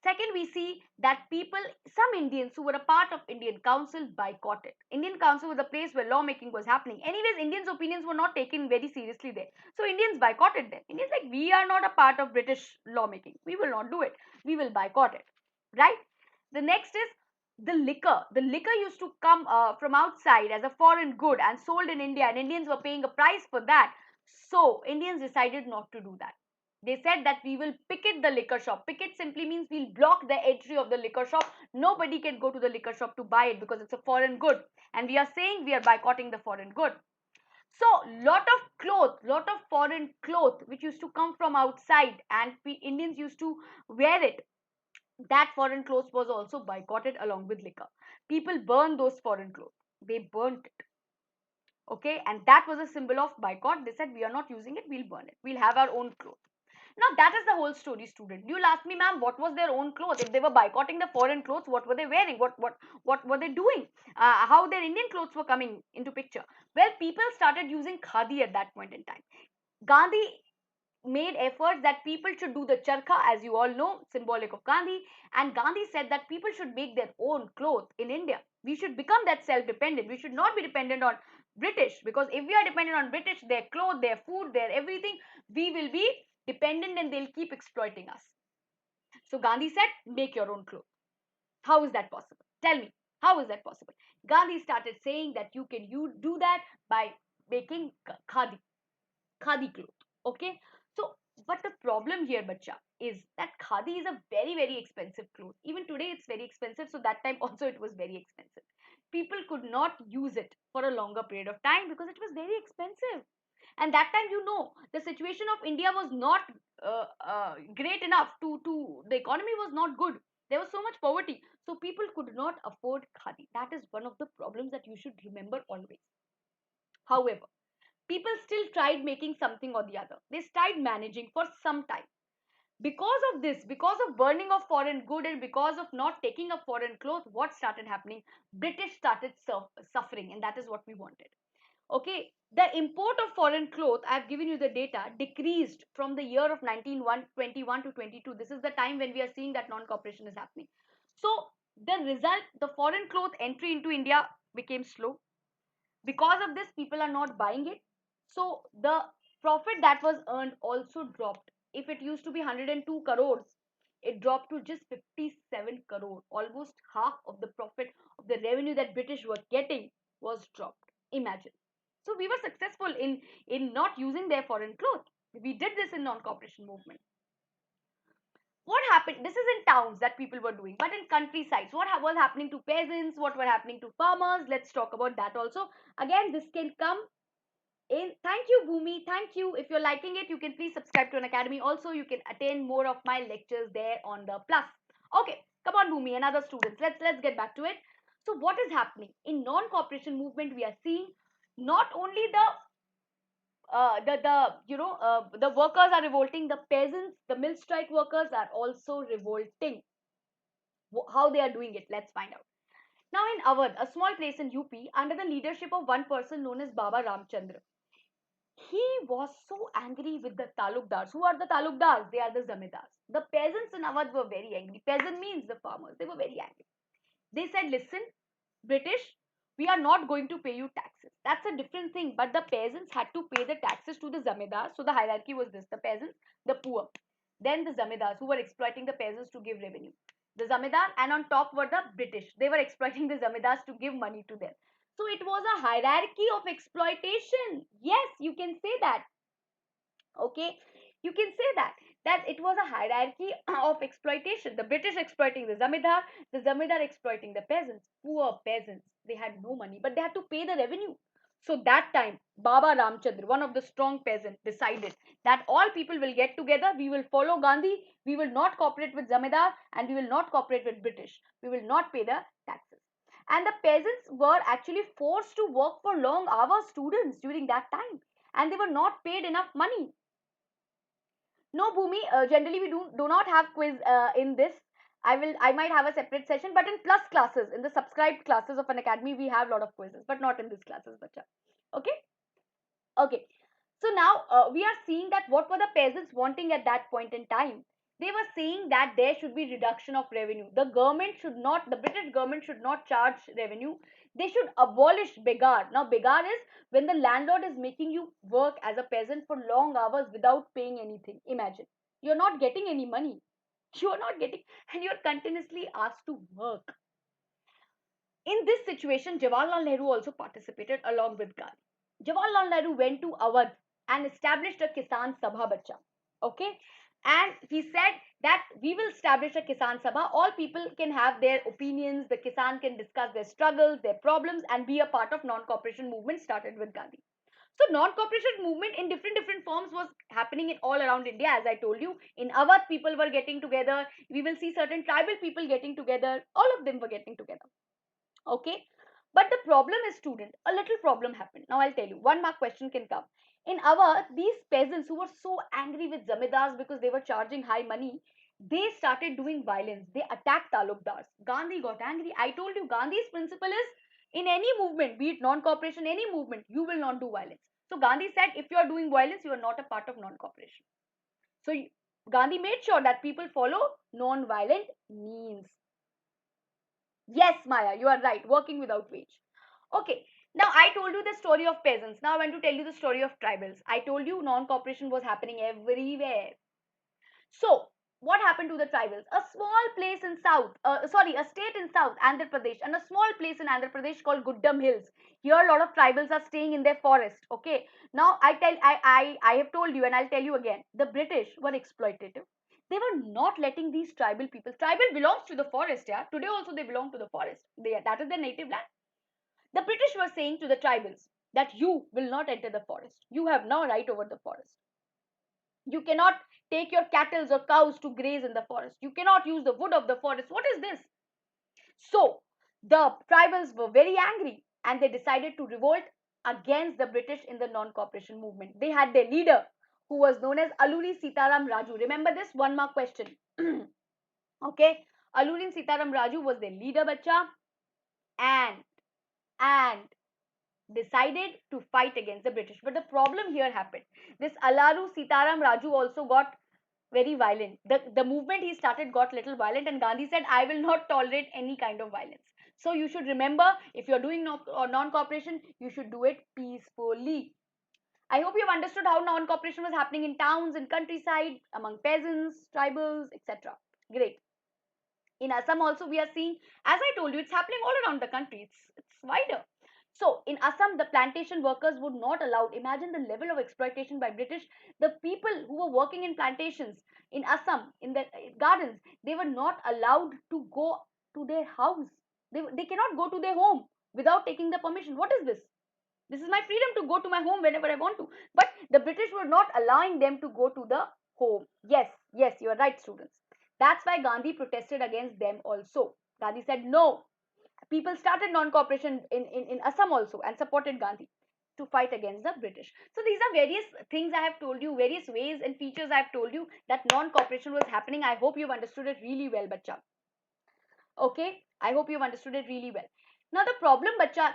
Second, we see that people, some Indians who were a part of Indian Council boycotted. Indian Council was the place where lawmaking was happening. Anyways, Indians' opinions were not taken very seriously there. So Indians boycotted them. Indians like, we are not a part of British lawmaking. We will not do it. We will boycott it. Right? The next is the liquor. The liquor used to come from outside as a foreign good and sold in India, and Indians were paying a price for that. So Indians decided not to do that. They said that we will picket the liquor shop. Picket simply means we'll block the entry of the liquor shop. Nobody can go to the liquor shop to buy it because it's a foreign good. And we are saying we are boycotting the foreign good. So, lot of cloth, lot of foreign cloth which used to come from outside, and Indians used to wear it. That foreign clothes was also boycotted along with liquor. People burned those foreign clothes. They burnt it. Okay, and that was a symbol of boycott. They said we are not using it, we'll burn it. We'll have our own clothes. Now that is the whole story, student. You'll ask me, ma'am, what was their own clothes? If they were boycotting the foreign clothes, what were they wearing? What were they doing? How their Indian clothes were coming into picture? Well, people started using khadi at that point in time. Gandhi made efforts that people should do the charkha, as you all know, symbolic of Gandhi. And Gandhi said that people should make their own clothes in India. We should become that self-dependent. We should not be dependent on British, because if we are dependent on British, their clothes, their food, their everything, we will be dependent and they'll keep exploiting us. So Gandhi said, make your own clothes. How is that possible? Tell me, how is that possible? Gandhi started saying that you do that by making khadi cloth. Okay, so but the problem here, bacha, is that khadi is a very expensive cloth. Even today it's very expensive, so that time also it was very expensive. People could not use it for a longer period of time because it was very expensive. And that time, the situation of India was not great enough to the economy was not good. There was so much poverty, so people could not afford khadi. That is one of the problems that you should remember always. However, people still tried making something or the other. They started managing for some time. Because of this, because of burning of foreign good and because of not taking up foreign clothes, what started happening? British started suffering, and that is what we wanted. Okay, the import of foreign cloth, I have given you the data, decreased from the year of 1921 to 22. This is the time when we are seeing that non-cooperation is happening. So the result, the foreign cloth entry into India became slow. Because of this, people are not buying it. So the profit that was earned also dropped. If it used to be 102 crores, it dropped to just 57 crore. Almost half of the profit of the revenue that British were getting was dropped. Imagine. So we were successful in not using their foreign cloth. We did this in non-cooperation movement. What happened? This is in towns that people were doing, but in countrysides, what was happening to peasants? What were happening to farmers? Let's talk about that also. Again, this can come in. Thank you, Bhumi. Thank you. If you're liking it, you can please subscribe to Unacademy. Also, you can attend more of my lectures there on the plus. Okay, Come on, Bhumi, and other students. Let's get back to it. So what is happening in non-cooperation movement? We are seeing not only the workers are revolting, the peasants, the mill strike workers are also revolting. How they are doing it? Let's find out. Now in Awadh, a small place in UP, under the leadership of one person known as Baba Ramchandra, he was so angry with the talukdars. Who are the talukdars? They are the zamindars. The peasants in Awadh were very angry. Peasant means the farmers. They were very angry. They said, listen, British, we are not going to pay you taxes. That's a different thing. But the peasants had to pay the taxes to the zamindars. So the hierarchy was this: the peasants, the poor, then the zamindars who were exploiting the peasants to give revenue. The zamindar, and on top were the British. They were exploiting the zamindars to give money to them. So it was a hierarchy of exploitation. Yes, you can say that. Okay, you can say that it was a hierarchy of exploitation. The British exploiting the zamindar exploiting the peasants, poor peasants. They had no money, but they had to pay the revenue. So that time Baba Ramchandra, one of the strong peasants, decided that all people will get together, we will follow Gandhi, we will not cooperate with zamindar, and we will not cooperate with British, we will not pay the taxes. And the peasants were actually forced to work for long hours, students, during that time, and they were not paid enough money. No, Bhumi, generally we do not have quiz in this. I might have a separate session, but in plus classes, in the subscribed classes of Unacademy, we have a lot of quizzes, but not in this classes, bacha. Okay? Okay. So now we are seeing that what were the peasants wanting at that point in time? They were saying that there should be reduction of revenue. The British government should not charge revenue. They should abolish begar. Now, begar is when the landlord is making you work as a peasant for long hours without paying anything. Imagine. You're not getting any money. You're not getting, and you're continuously asked to work. In this situation, Jawaharlal Nehru also participated along with Gandhi. Jawaharlal Nehru went to Awadh and established a Kisan Sabha Bacha. Okay? And he said that we will establish a Kisan Sabha. All people can have their opinions. The Kisan can discuss their struggles, their problems, and be a part of non-cooperation movement started with Gandhi. So non-cooperation movement in different forms was happening in all around India. As I told you, in Awadh people were getting together. We will see certain tribal people getting together. All of them were getting together. Okay, but the problem is, student, a little problem happened. Now I'll tell you, 1 mark question can come. In our, these peasants who were so angry with zamindars because they were charging high money, they started doing violence. They attacked talukdars. Gandhi got angry. I told you, Gandhi's principle is, in any movement, be it non-cooperation, any movement, you will not do violence. So Gandhi said, if you are doing violence, you are not a part of non-cooperation. So Gandhi made sure that people follow non-violent means. Yes, Maya, you are right. Working without wage. Okay. Now I told you the story of peasants. Now I want to tell you the story of tribals. I told you non-cooperation was happening everywhere. So what happened to the tribals? A small place in a state in South Andhra Pradesh, and a small place in Andhra Pradesh called Guddam Hills. Here a lot of tribals are staying in their forest. Okay. Now I have told you, and I'll tell you again. The British were exploitative. They were not letting these tribal people. Tribal belongs to the forest. Yeah. Today also they belong to the forest. That is their native land. The British were saying to the tribals that you will not enter the forest. You have no right over the forest. You cannot take your cattle or cows to graze in the forest. You cannot use the wood of the forest. What is this? So the tribals were very angry and they decided to revolt against the British in the non-cooperation movement. They had their leader who was known as Alluri Sitaram Raju. Remember this? 1 mark question. Okay. Alluri Sitaram Raju was their leader, bacha, and decided to fight against the British. But the problem here happened. This Allaru Sitaram Raju also got very violent. The movement he started got little violent, and Gandhi said, I will not tolerate any kind of violence. So you should remember, if you're doing non-cooperation, you should do it peacefully. I hope you have understood how non-cooperation was happening in towns, in countryside, among peasants, tribals, etc. Great. In Assam also we are seeing, as I told you, it's happening all around the country. It's wider. So in Assam, the plantation workers would not allow. Imagine the level of exploitation by British. The people who were working in plantations in Assam, in the gardens, they were not allowed to go to their house. They cannot go to their home without taking the permission. What is this? This is my freedom to go to my home whenever I want to. But the British were not allowing them to go to the home. Yes, you are right, students. That's why Gandhi protested against them also. Gandhi said no. People started non-cooperation in Assam also and supported Gandhi to fight against the British. So these are various things I have told you, various ways and features I have told you that non-cooperation was happening. I hope you've understood it really well, bacha. Okay, I hope you've understood it really well. Now the problem, bacha,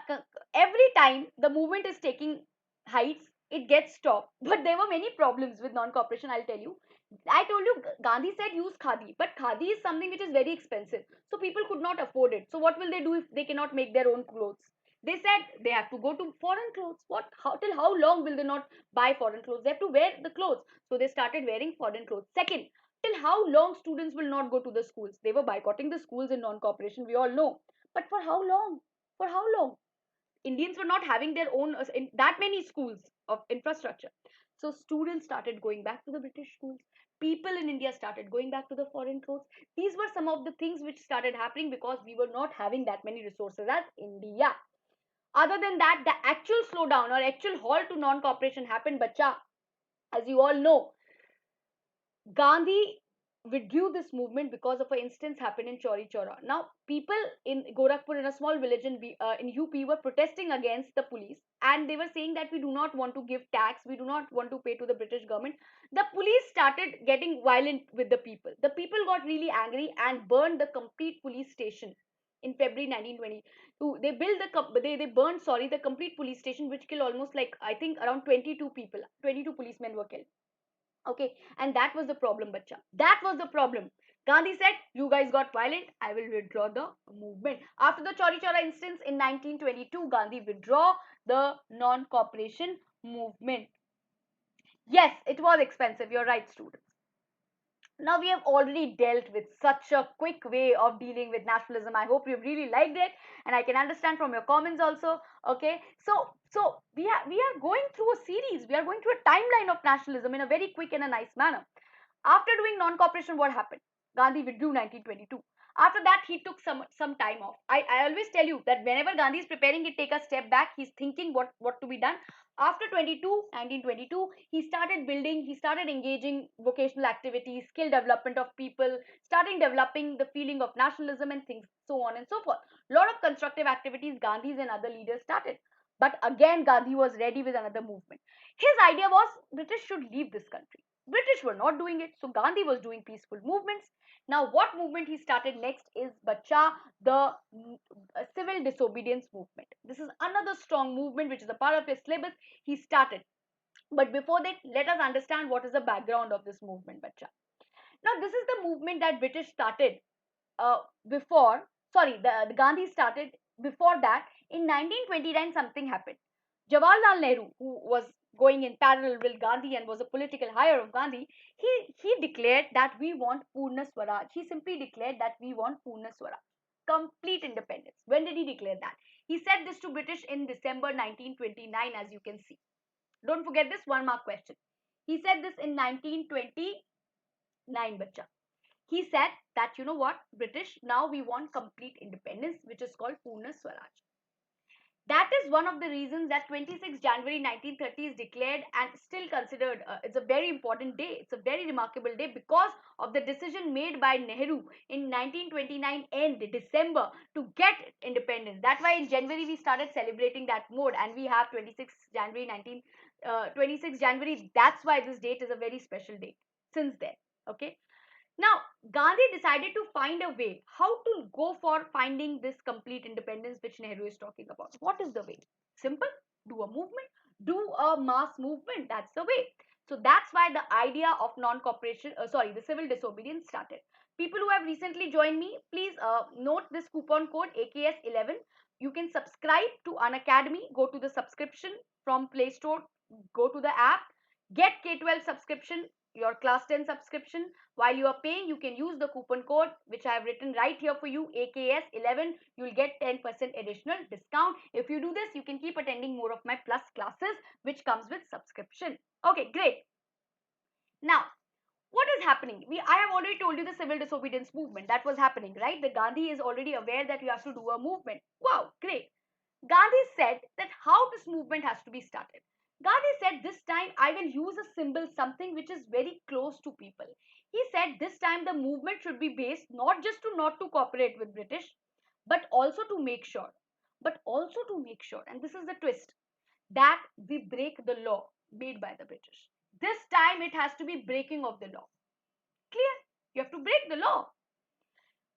every time the movement is taking heights, it gets stopped. But there were many problems with non-cooperation, I'll tell you. I told you Gandhi said use khadi, but khadi is something which is very expensive. So people could not afford it. So what will they do if they cannot make their own clothes? They said they have to go to foreign clothes. What? How till how long will they not buy foreign clothes? They have to wear the clothes. So they started wearing foreign clothes. Second, till how long students will not go to the schools? They were boycotting the schools in non-cooperation. We all know. But for how long? For how long? Indians were not having their own in that many schools of infrastructure. So students started going back to the British schools. People in India started going back to the foreign clothes. These were some of the things which started happening because we were not having that many resources as India. Other than that, the actual slowdown or actual halt to non-cooperation happened, bacha. As you all know, Gandhi withdrew this movement because of an instance happened in Chauri Chaura. Now, people in Gorakhpur, in a small village in UP, were protesting against the police, and they were saying that we do not want to give tax, we do not want to pay to the British government. The police started getting violent with the people. The people got really angry and burned the complete police station in February 1922. They built they burned, sorry, the complete police station, which killed almost, like, I think around 22 people. 22 policemen were killed. Okay, and that was the problem, bacha. That was the problem. Gandhi said, you guys got violent, I will withdraw the movement. After the Chauri Chaura instance in 1922, Gandhi withdraw the non-cooperation movement. Yes, it was expensive. You're right, students. Now we have already dealt with such a quick way of dealing with nationalism. I hope you've really liked it, and I can understand from your comments also. Okay, so we are going through a series. We are going through a timeline of nationalism in a very quick and a nice manner. After doing non-cooperation, what happened? Gandhi withdrew 1922. After that, he took some time off. I always tell you that whenever Gandhi is preparing, he take a step back. He's thinking what to be done. After 1922, he started building, he started engaging vocational activities, skill development of people, starting developing the feeling of nationalism and things, so on and so forth. A lot of constructive activities Gandhis and other leaders started. But again, Gandhi was ready with another movement. His idea was British should leave this country. British were not doing it, so Gandhi was doing peaceful movements. Now, what movement he started next is Bacha, the civil disobedience movement. This is another strong movement which is a part of his syllabus. He started. But before that, let us understand what is the background of this movement, Bacha. Now, this is the movement that British started uh, before, sorry, the Gandhi started before that. In 1929, something happened. Jawaharlal Nehru, who was going in parallel with Gandhi and was a political hire of Gandhi, he declared that we want Purna Swaraj. He simply declared that we want Purna Swaraj, complete independence. When did he declare that? He said this to British in December 1929, as you can see. Don't forget this one mark question. He said this in 1929, bacha. He said that, you know what, British, now we want complete independence, which is called Purna Swaraj. That is one of the reasons that 26 January 1930 is declared and still considered, it's a very important day. It's a very remarkable day because of the decision made by Nehru in 1929 end December to get independence. That's why in January we started celebrating that mode, and we have 26 January 26 January. That's why this date is a very special date since then. Okay. Now, Gandhi decided to find a way how to go for finding this complete independence which Nehru is talking about. What is the way? Simple. Do a movement. Do a mass movement. That's the way. So that's why the idea of non-cooperation, the civil disobedience started. People who have recently joined me, please note this coupon code AKS11. You can subscribe to Unacademy. Go to the subscription from Play Store. Go to the app. Get K12 subscription, your class 10 subscription. While you are paying, you can use the coupon code which I have written right here for you, AKS11. You will get 10% additional discount. If you do this, you can keep attending more of my plus classes which comes with subscription. Okay, great. Now, what is happening? I have already told you the civil disobedience movement that was happening, right? The Gandhi is already aware that you have to do a movement. Wow, great. Gandhi said that how this movement has to be started. Gandhi said, this time I will use a symbol, something which is very close to people. He said this time the movement should be based not just to not to cooperate with British, but also to make sure, and this is the twist, that we break the law made by the British. This time it has to be breaking of the law. Clear? You have to break the law.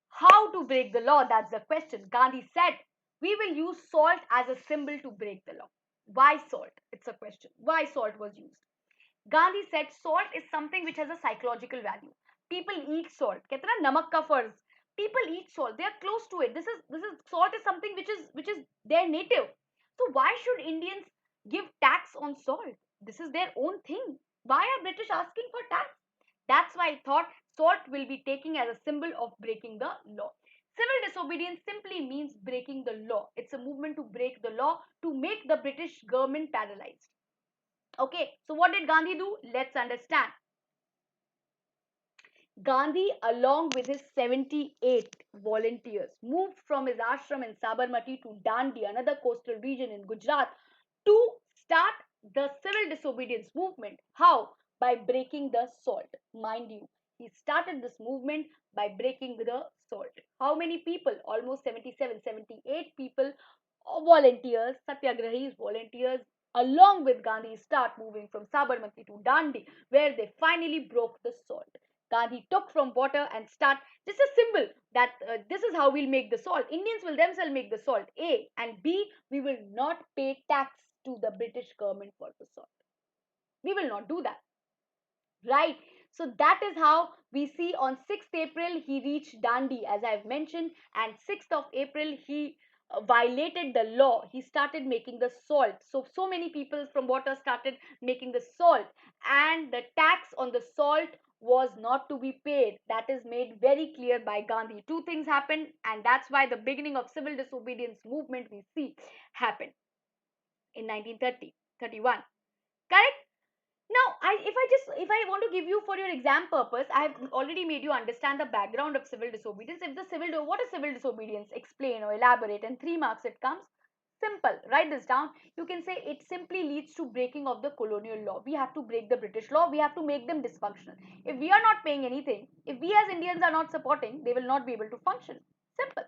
How to break the law? That's the question. Gandhi said, we will use salt as a symbol to break the law. Why salt? It's a question. Why salt was used? Gandhi said salt is something which has a psychological value. People eat salt. कहते हैं ना नमक का फर्ज. People eat salt. They are close to it. This is salt is something which is their native. So why should Indians give tax on salt? This is their own thing. Why are British asking for tax? That's why I thought salt will be taken as a symbol of breaking the law. Civil disobedience simply means breaking the law. It's a movement to break the law to make the British government paralyzed. Okay, so what did Gandhi do? Let's understand. Gandhi, along with his 78 volunteers, moved from his ashram in Sabarmati to Dandi, another coastal region in Gujarat, to start the civil disobedience movement. How? By breaking the salt. Mind you, he started this movement by breaking the salt. How many people? Almost 77, 78 people, volunteers, Satyagrahis, volunteers, along with Gandhi, start moving from Sabarmati to Dandi, where they finally broke the salt. Gandhi took from water and start just a symbol that this is how we'll make the salt. Indians will themselves make the salt. A and B, we will not pay tax to the British government for the salt. We will not do that. Right. So that is how we see on 6th April he reached Dandi, as I've mentioned, and 6th of April he violated the law. He started making the salt. So many people from water started making the salt, and the tax on the salt was not to be paid. That is made very clear by Gandhi. Two things happened, and that's why the beginning of civil disobedience movement we see happened in 1930, 31. Correct? Now, if I want to give you for your exam purpose, I have already made you understand the background of civil disobedience. If the what is civil disobedience? Explain or elaborate. And 3 marks it comes. Simple. Write this down. You can say it simply leads to breaking of the colonial law. We have to break the British law. We have to make them dysfunctional. If we are not paying anything, if we as Indians are not supporting, they will not be able to function. Simple.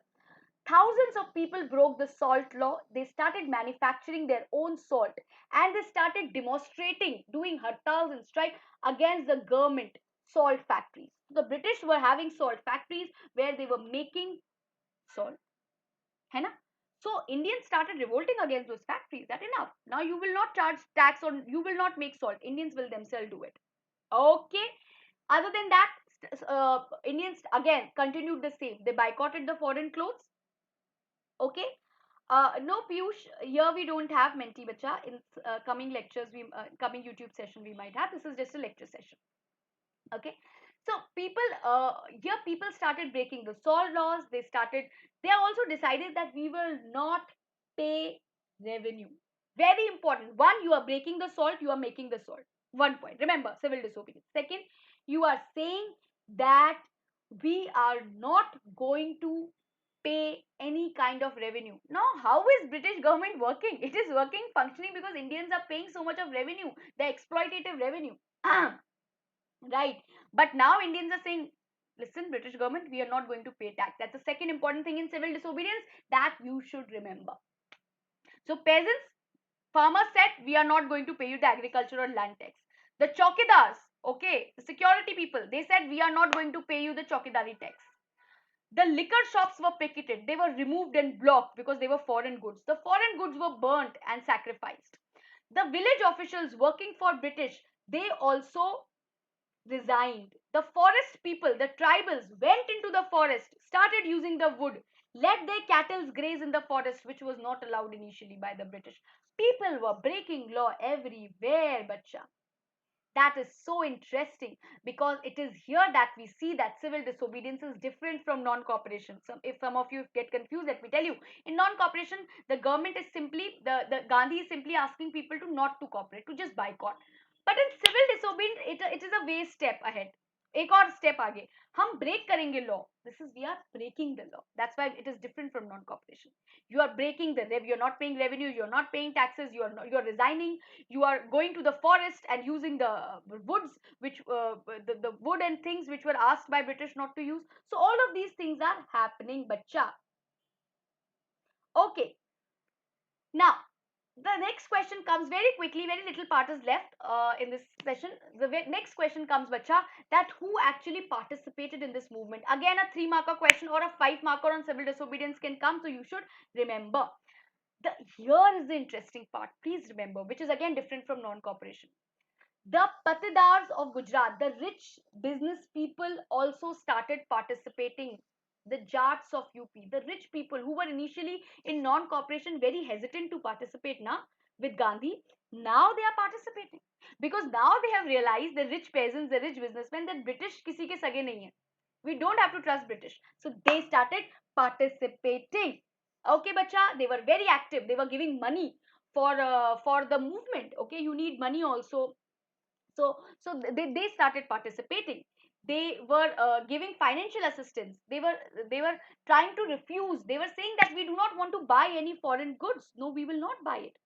Thousands of people broke the salt law. They started manufacturing their own salt, and they started demonstrating, doing hartals and strike against the government salt factories. The British were having salt factories where they were making salt. है ना? So Indians started revolting against those factories. That enough. Now you will not charge tax on, you will not make salt. Indians will themselves do it. Okay. Other than that, Indians again continued the same. They boycotted the foreign clothes. Okay. No, Piyush, here we don't have Menti Bacha. In coming lectures, coming YouTube session we might have. This is just a lecture session. Okay. So here people started breaking the salt laws. They also decided that we will not pay revenue. Very important. One, you are breaking the salt, you are making the salt. 1 point. Remember, civil disobedience. Second, you are saying that we are not going to pay any kind of revenue. Now, how is British government working? It is working, functioning because Indians are paying so much of revenue, the exploitative revenue. Right. But now Indians are saying, listen, British government, we are not going to pay tax. That's the second important thing in civil disobedience that you should remember. So peasants, farmers said, we are not going to pay you the agricultural land tax. The chowkidars, okay, the security people, they said, we are not going to pay you the chowkidari tax. The liquor shops were picketed. They were removed and blocked because they were foreign goods. The foreign goods were burnt and sacrificed. The village officials working for British, they also resigned. The forest people, the tribals, went into the forest, started using the wood, let their cattle graze in the forest, which was not allowed initially by the British. People were breaking law everywhere, bacha. That is so interesting because it is here that we see that civil disobedience is different from non-cooperation. So if some of you get confused, let me tell you, in non-cooperation, the government is simply, the Gandhi is simply asking people to not to cooperate, to just boycott. But in civil disobedience, it is a way step ahead. एक और step आगे, हम break करेंगे law. This is we are breaking the law. That's why it is different from non cooperation. You are breaking the rev, you're not paying revenue, you're not paying taxes, you're resigning, you are going to the forest and using the woods which the wood and things which were asked by British not to use. So all of these things are happening, bacha. Okay, now the next question comes very quickly, very little part is left in this session. The next question comes, bacha, that who actually participated in this movement. Again, a 3-marker question or a 5-marker on civil disobedience can come, so you should remember. Here is the interesting part, please remember, which is again different from non-cooperation. The patidars of Gujarat, the rich business people, also started participating. The Jats of UP, the rich people who were initially in non-cooperation very hesitant to participate with Gandhi, now they are participating. Because now they have realized, the rich peasants, the rich businessmen, that British kisi ke sage nahi hai. We don't have to trust British. So they started participating. Okay, bacha, they were very active. They were giving money for the movement. Okay, you need money also. So they started participating. They were giving financial assistance. They were trying to refuse. They were saying that we do not want to buy any foreign goods. No, we will not buy it.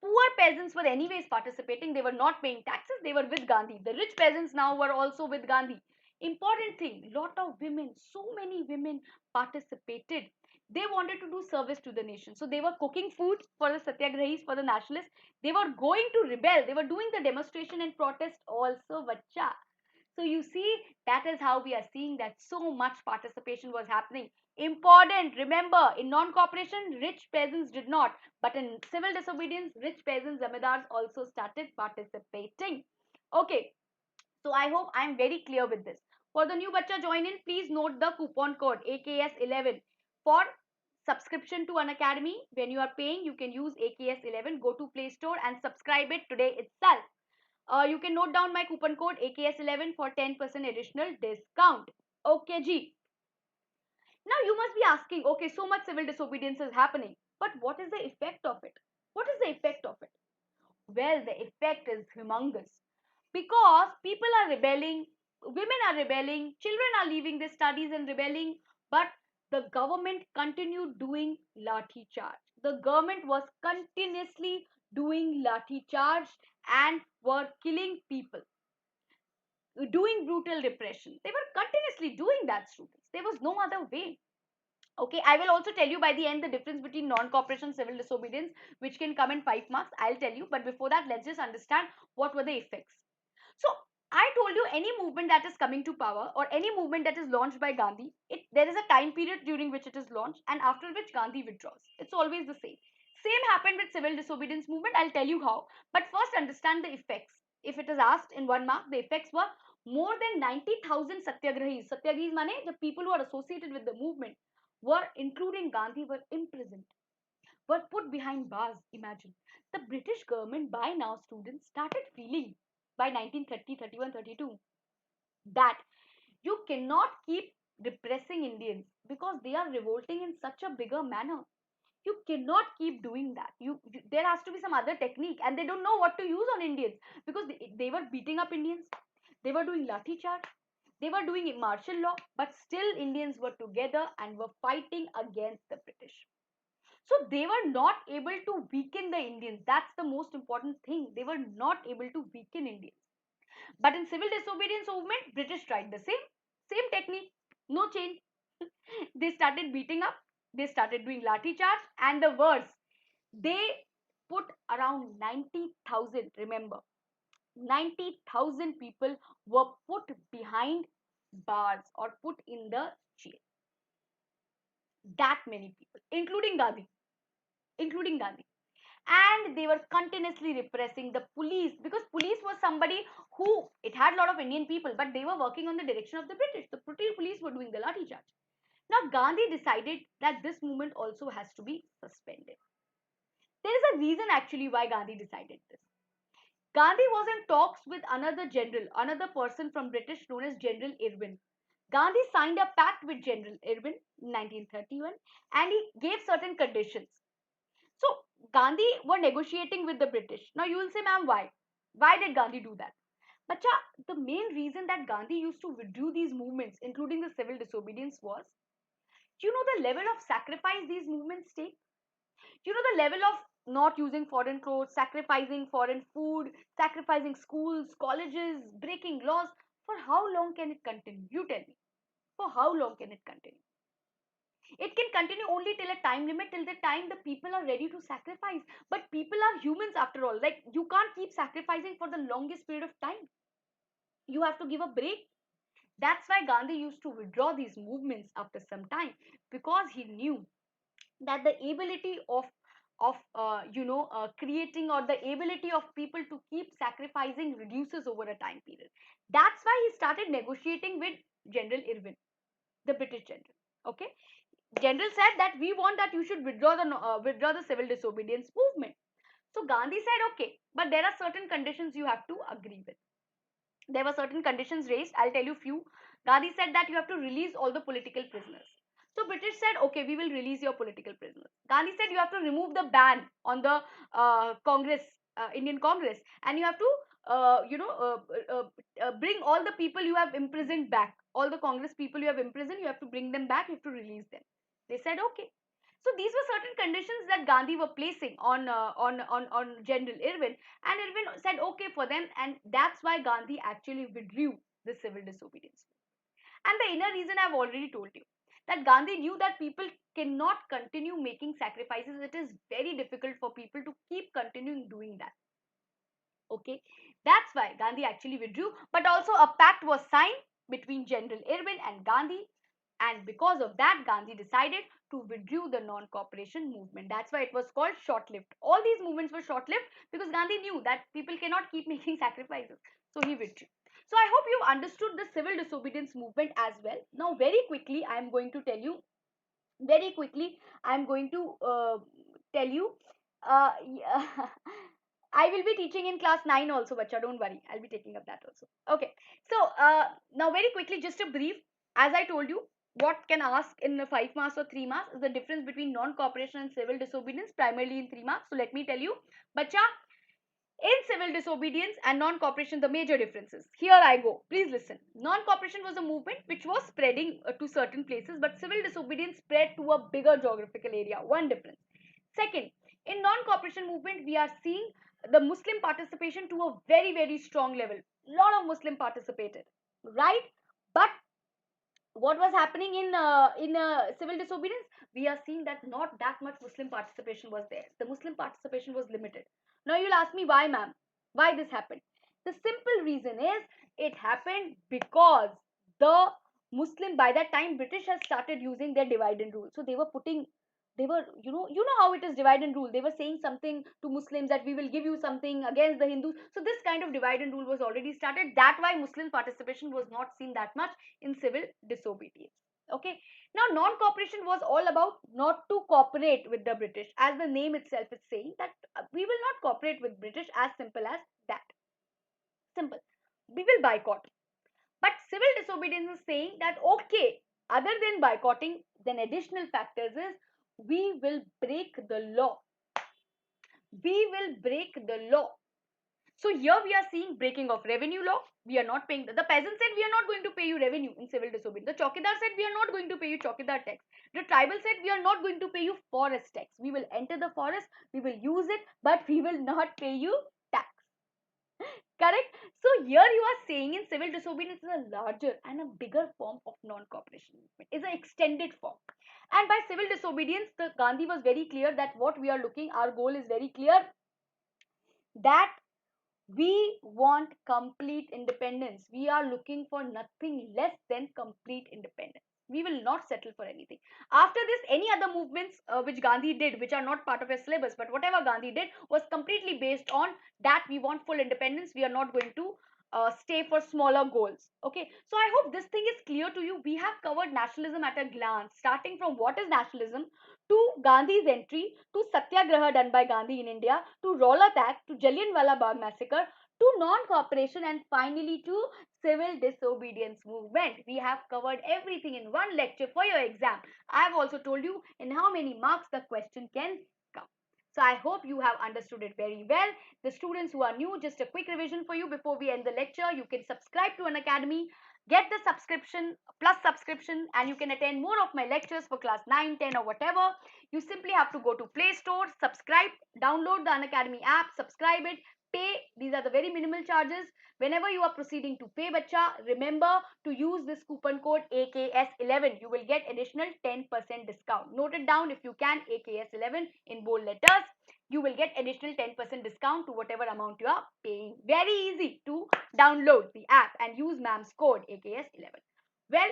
Poor peasants were anyways participating. They were not paying taxes. They were with Gandhi. The rich peasants now were also with Gandhi. Important thing, lot of women, so many women participated. They wanted to do service to the nation, so they were cooking food for the Satyagrahis, for the nationalists. They were going to rebel. They were doing the demonstration and protest also, bacha. So you see, that is how we are seeing that so much participation was happening. Important, remember, in non-cooperation, rich peasants did not. But in civil disobedience, rich peasants, zamindars also started participating. Okay, so I hope I am very clear with this. For the new bacha join in, please note the coupon code AKS11 for subscription to Unacademy. When you are paying, you can use AKS11. Go to Play Store and subscribe it today itself. You can note down my coupon code AKS11 for 10% additional discount. Okay, G. Now you must be asking, okay, so much civil disobedience is happening, but what is the effect of it? What is the effect of it? Well, the effect is humongous because people are rebelling, women are rebelling, children are leaving their studies and rebelling, but the government continued doing lathi charge. The government was continuously doing lathi charge and were killing people, doing brutal repression. They were continuously doing that, students. There was no other way. Okay, I will also tell you by the end the difference between non-cooperation, civil disobedience, which can come in 5 marks. I'll tell you, but before that, let's just understand what were the effects. So I told you, any movement that is coming to power or any movement that is launched by Gandhi, there is a time period during which it is launched and after which Gandhi withdraws. It's always the same. Same happened with civil disobedience movement. I'll tell you how. But first understand the effects. If it is asked in 1 mark, the effects were more than 90,000 Satyagrahis. Satyagrahis mane, the people who are associated with the movement, were, including Gandhi, were imprisoned, were put behind bars. Imagine. The British government by now, students, started feeling by 1930, 31, 32 that you cannot keep repressing Indians because they are revolting in such a bigger manner. You cannot keep doing that. There has to be some other technique, and they don't know what to use on Indians because they were beating up Indians. They were doing lathi charge. They were doing martial law, but still Indians were together and were fighting against the British. So they were not able to weaken the Indians. That's the most important thing. They were not able to weaken Indians. But in civil disobedience movement, British tried the same technique, no change. They started beating up, they started doing lathi charge, and the worst, they put around 90,000, remember, 90,000 people were put behind bars or put in the jail. That many people, including Gandhi. And they were continuously repressing the police because police was somebody who, it had a lot of Indian people, but they were working on the direction of the British. The police were doing the lathi charge. Now Gandhi decided that this movement also has to be suspended. There is a reason actually why Gandhi decided this. Gandhi was in talks with another general, another person from British known as General Irwin. Gandhi signed a pact with General Irwin in 1931 and he gave certain conditions. So Gandhi were negotiating with the British. Now you will say, ma'am, why? Why did Gandhi do that? Bacha, the main reason that Gandhi used to withdraw these movements, including the civil disobedience, was, you know, the level of sacrifice these movements take. You know, the level of not using foreign clothes, sacrificing foreign food, sacrificing schools, colleges, breaking laws. For how long can it continue? You tell me. For how long can it continue? It can continue only till a time limit, till the time the people are ready to sacrifice. But people are humans after all. Like, you can't keep sacrificing for the longest period of time. You have to give a break. That's why Gandhi used to withdraw these movements after some time, because he knew that the ability of creating, or the ability of people to keep sacrificing, reduces over a time period. That's why he started negotiating with General Irwin, the British general. Okay, general said that we want that you should withdraw the civil disobedience movement. So Gandhi said, okay, but there are certain conditions you have to agree with. There were certain conditions raised. I'll tell you few. Gandhi said that you have to release all the political prisoners. So British said, okay, we will release your political prisoners. Gandhi said you have to remove the ban on the Congress, Indian Congress, and you have to, bring all the people you have imprisoned back. All the Congress people you have imprisoned, you have to bring them back. You have to release them. They said, okay. So these were certain conditions that Gandhi were placing on General Irwin, and Irwin said okay for them, and that's why Gandhi actually withdrew the civil disobedience. And the inner reason I've already told you, that Gandhi knew that people cannot continue making sacrifices. It is very difficult for people to keep continuing doing that. Okay, that's why Gandhi actually withdrew. But also a pact was signed between General Irwin and Gandhi, and because of that, Gandhi decided to withdraw the non-cooperation movement. That's why it was called short-lived. All these movements were short-lived because Gandhi knew that people cannot keep making sacrifices, so he withdrew. So I hope you've understood the civil disobedience movement as well. Now very quickly I am going to tell you, very quickly I'm going to tell you, yeah, I will be teaching in class 9 also, bacha, don't worry, I'll be taking up that also. Okay, so now very quickly, just a brief. As I told you, what can ask in the 5 marks or 3 marks is the difference between non-cooperation and civil disobedience, primarily in 3 marks. So let me tell you, bacha, in civil disobedience and non-cooperation, the major differences. Here I go. Please listen. Non-cooperation was a movement which was spreading to certain places, but civil disobedience spread to a bigger geographical area. One difference. Second, in non-cooperation movement, we are seeing the Muslim participation to a very, very strong level. Lot of Muslim participated, right? But what was happening in civil disobedience, we are seeing that not that much Muslim participation was there. The Muslim participation was limited. Now you'll ask me, why, ma'am? Why this happened? The simple reason is, it happened because the Muslim, by that time British has started using their divide and rule. So they were putting, they were, you know how it is, divide and rule. They were saying something to Muslims that we will give you something against the Hindus. So this kind of divide and rule was already started. That why Muslim participation was not seen that much in civil disobedience. Okay, now non-cooperation was all about not to cooperate with the British. As the name itself is saying that we will not cooperate with British, as simple as that. Simple. We will boycott. But civil disobedience is saying that okay, other than boycotting, then additional factors is, we will break the law. We will break the law. So here we are seeing breaking of revenue law. We are not paying. The peasant said we are not going to pay you revenue in civil disobedience. The chowkidar said we are not going to pay you chowkidar tax. The tribal said we are not going to pay you forest tax. We will enter the forest, we will use it, but we will not pay you tax. Correct? So here you are saying in civil disobedience is a larger and a bigger form of non-cooperation movement. Is an extended form. And by civil disobedience, the Gandhi was very clear that what we are looking, our goal is very clear, that we want complete independence. We are looking for nothing less than complete independence. We will not settle for anything. After this, any other movements which Gandhi did, which are not part of his syllabus, but whatever Gandhi did was completely based on that we want full independence. We are not going to stay for smaller goals. Okay, so I hope this thing is clear to you. We have covered nationalism at a glance, starting from what is nationalism, to Gandhi's entry, to Satyagraha done by Gandhi in India, to Rowlatt Act, to Jallianwala Bagh Massacre, to non-cooperation, and finally to civil disobedience movement. We have covered everything in one lecture for your exam. I have also told you in how many marks the question can come. So I hope you have understood it very well. The students who are new, just a quick revision for you before we end the lecture. You can subscribe to Unacademy, get the subscription plus subscription, and you can attend more of my lectures for class 9, 10, or whatever. You simply have to go to Play Store, subscribe, download the Unacademy app, subscribe it, pay. These are the very minimal charges. Whenever you are proceeding to pay, bacha, remember to use this coupon code AKS11. You will get additional 10% discount. Note it down if you can, AKS11 in bold letters. You will get additional 10% discount to whatever amount you are paying. Very easy to download the app and use ma'am's code AKS11. Well,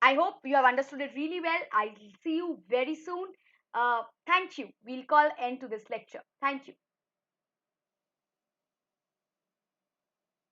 I hope you have understood it really well. I'll see you very soon. Thank you. We'll call end to this lecture. Thank you.